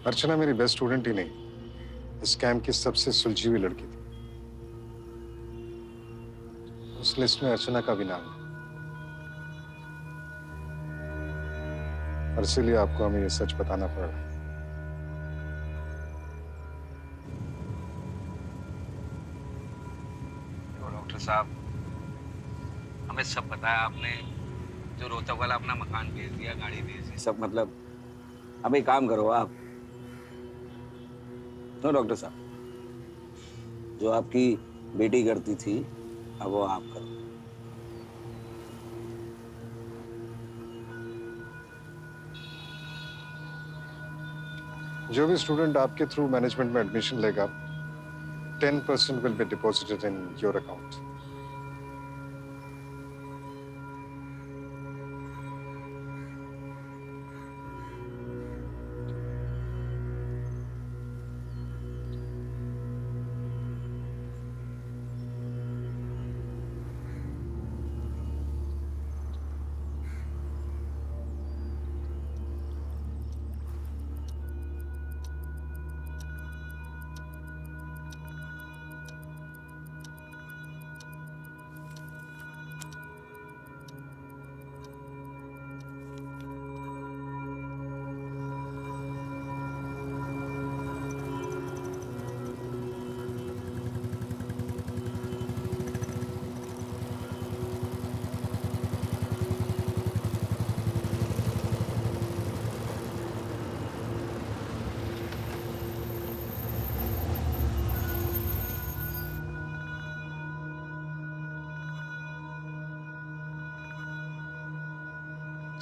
[SPEAKER 12] अर्चना मेरी बेस्ट स्टूडेंट ही नहीं, इस कैंप की सबसे सुलझी हुई लड़की थी। उस लिस्ट में अर्चना का भी नाम है और इसीलिए आपको हमें ये सच बताना पड़ रहा है।
[SPEAKER 4] डॉक्टर साहब, हमें सब बताया आपने, जो रोहतक वाला अपना मकान बेच दिया, गाड़ी बेच दी, सब मतलब। अब एक काम करो आप, तो डॉक्टर साहब, जो आपकी बेटी करती थी अब वो आप करो।
[SPEAKER 12] जो भी स्टूडेंट आपके थ्रू मैनेजमेंट में एडमिशन लेगा, 10% will be deposited in your account.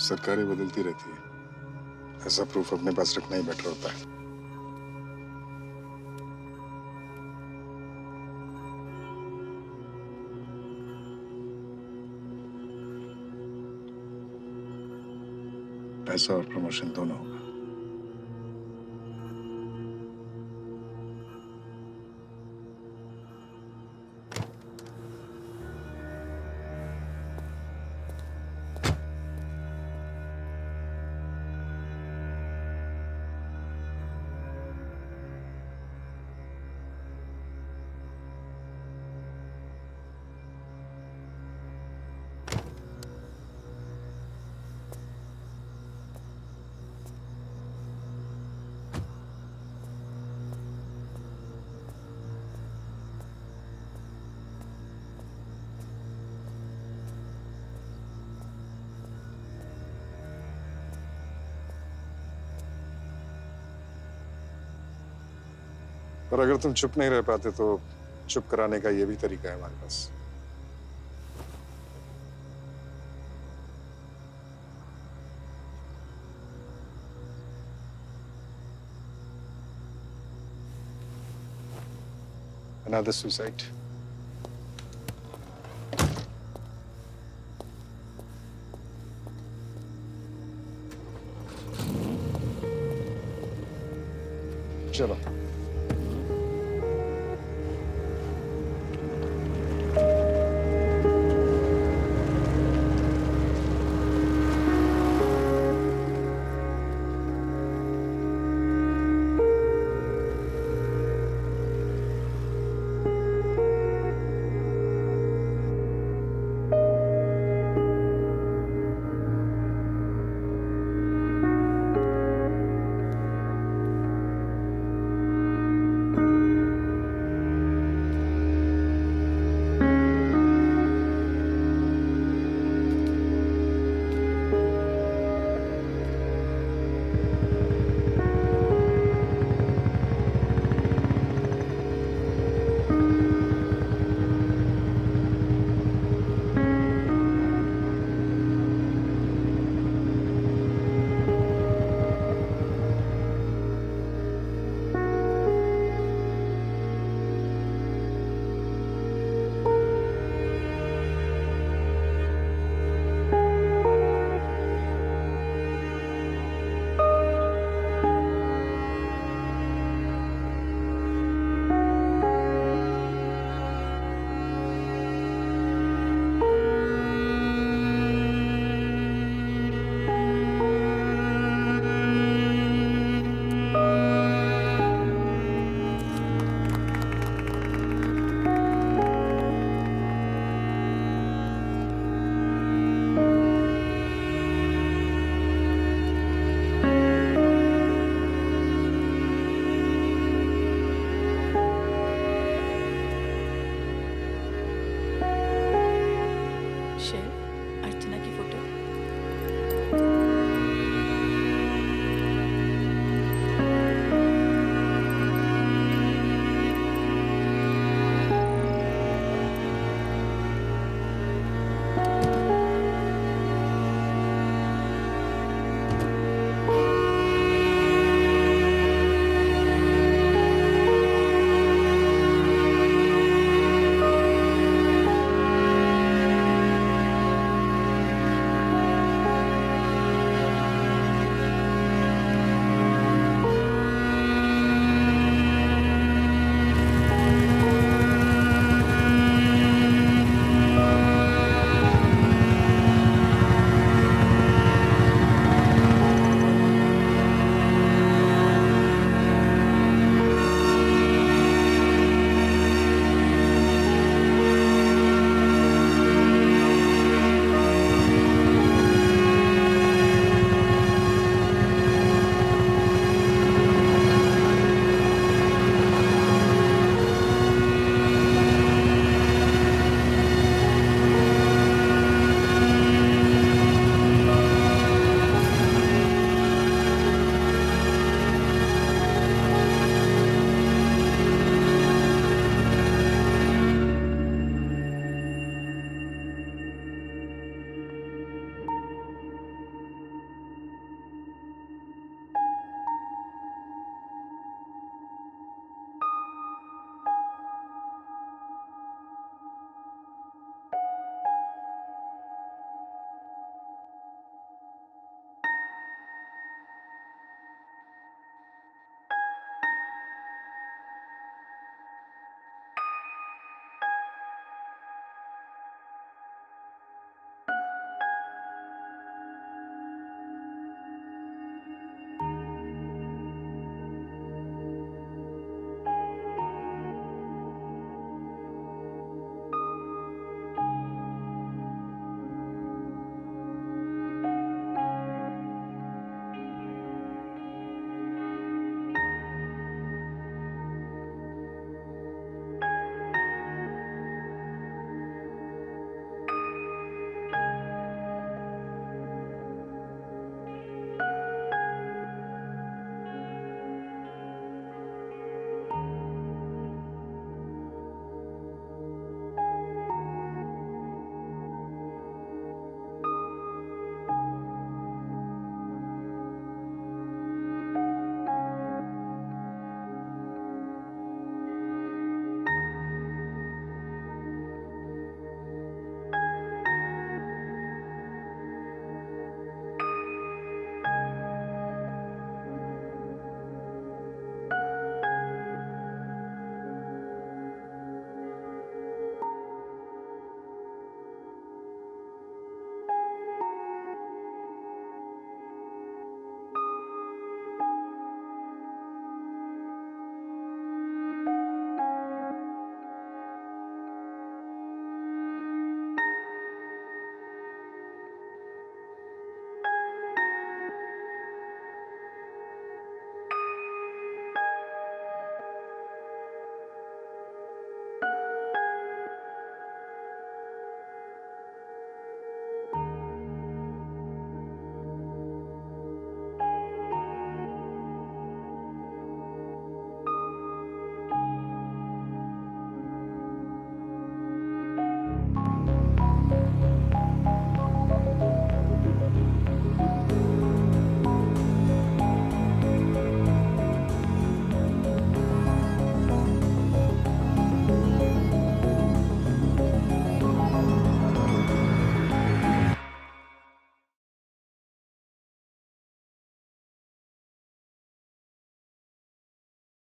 [SPEAKER 12] सरकारें बदलती रहती है, ऐसा प्रूफ अपने पास रखना ही बेटर होता है। पैसा और प्रमोशन दोनों होगा। पर अगर तुम चुप नहीं रह पाते तो चुप कराने का ये भी तरीका है हमारे पास। Another suicide. चलो।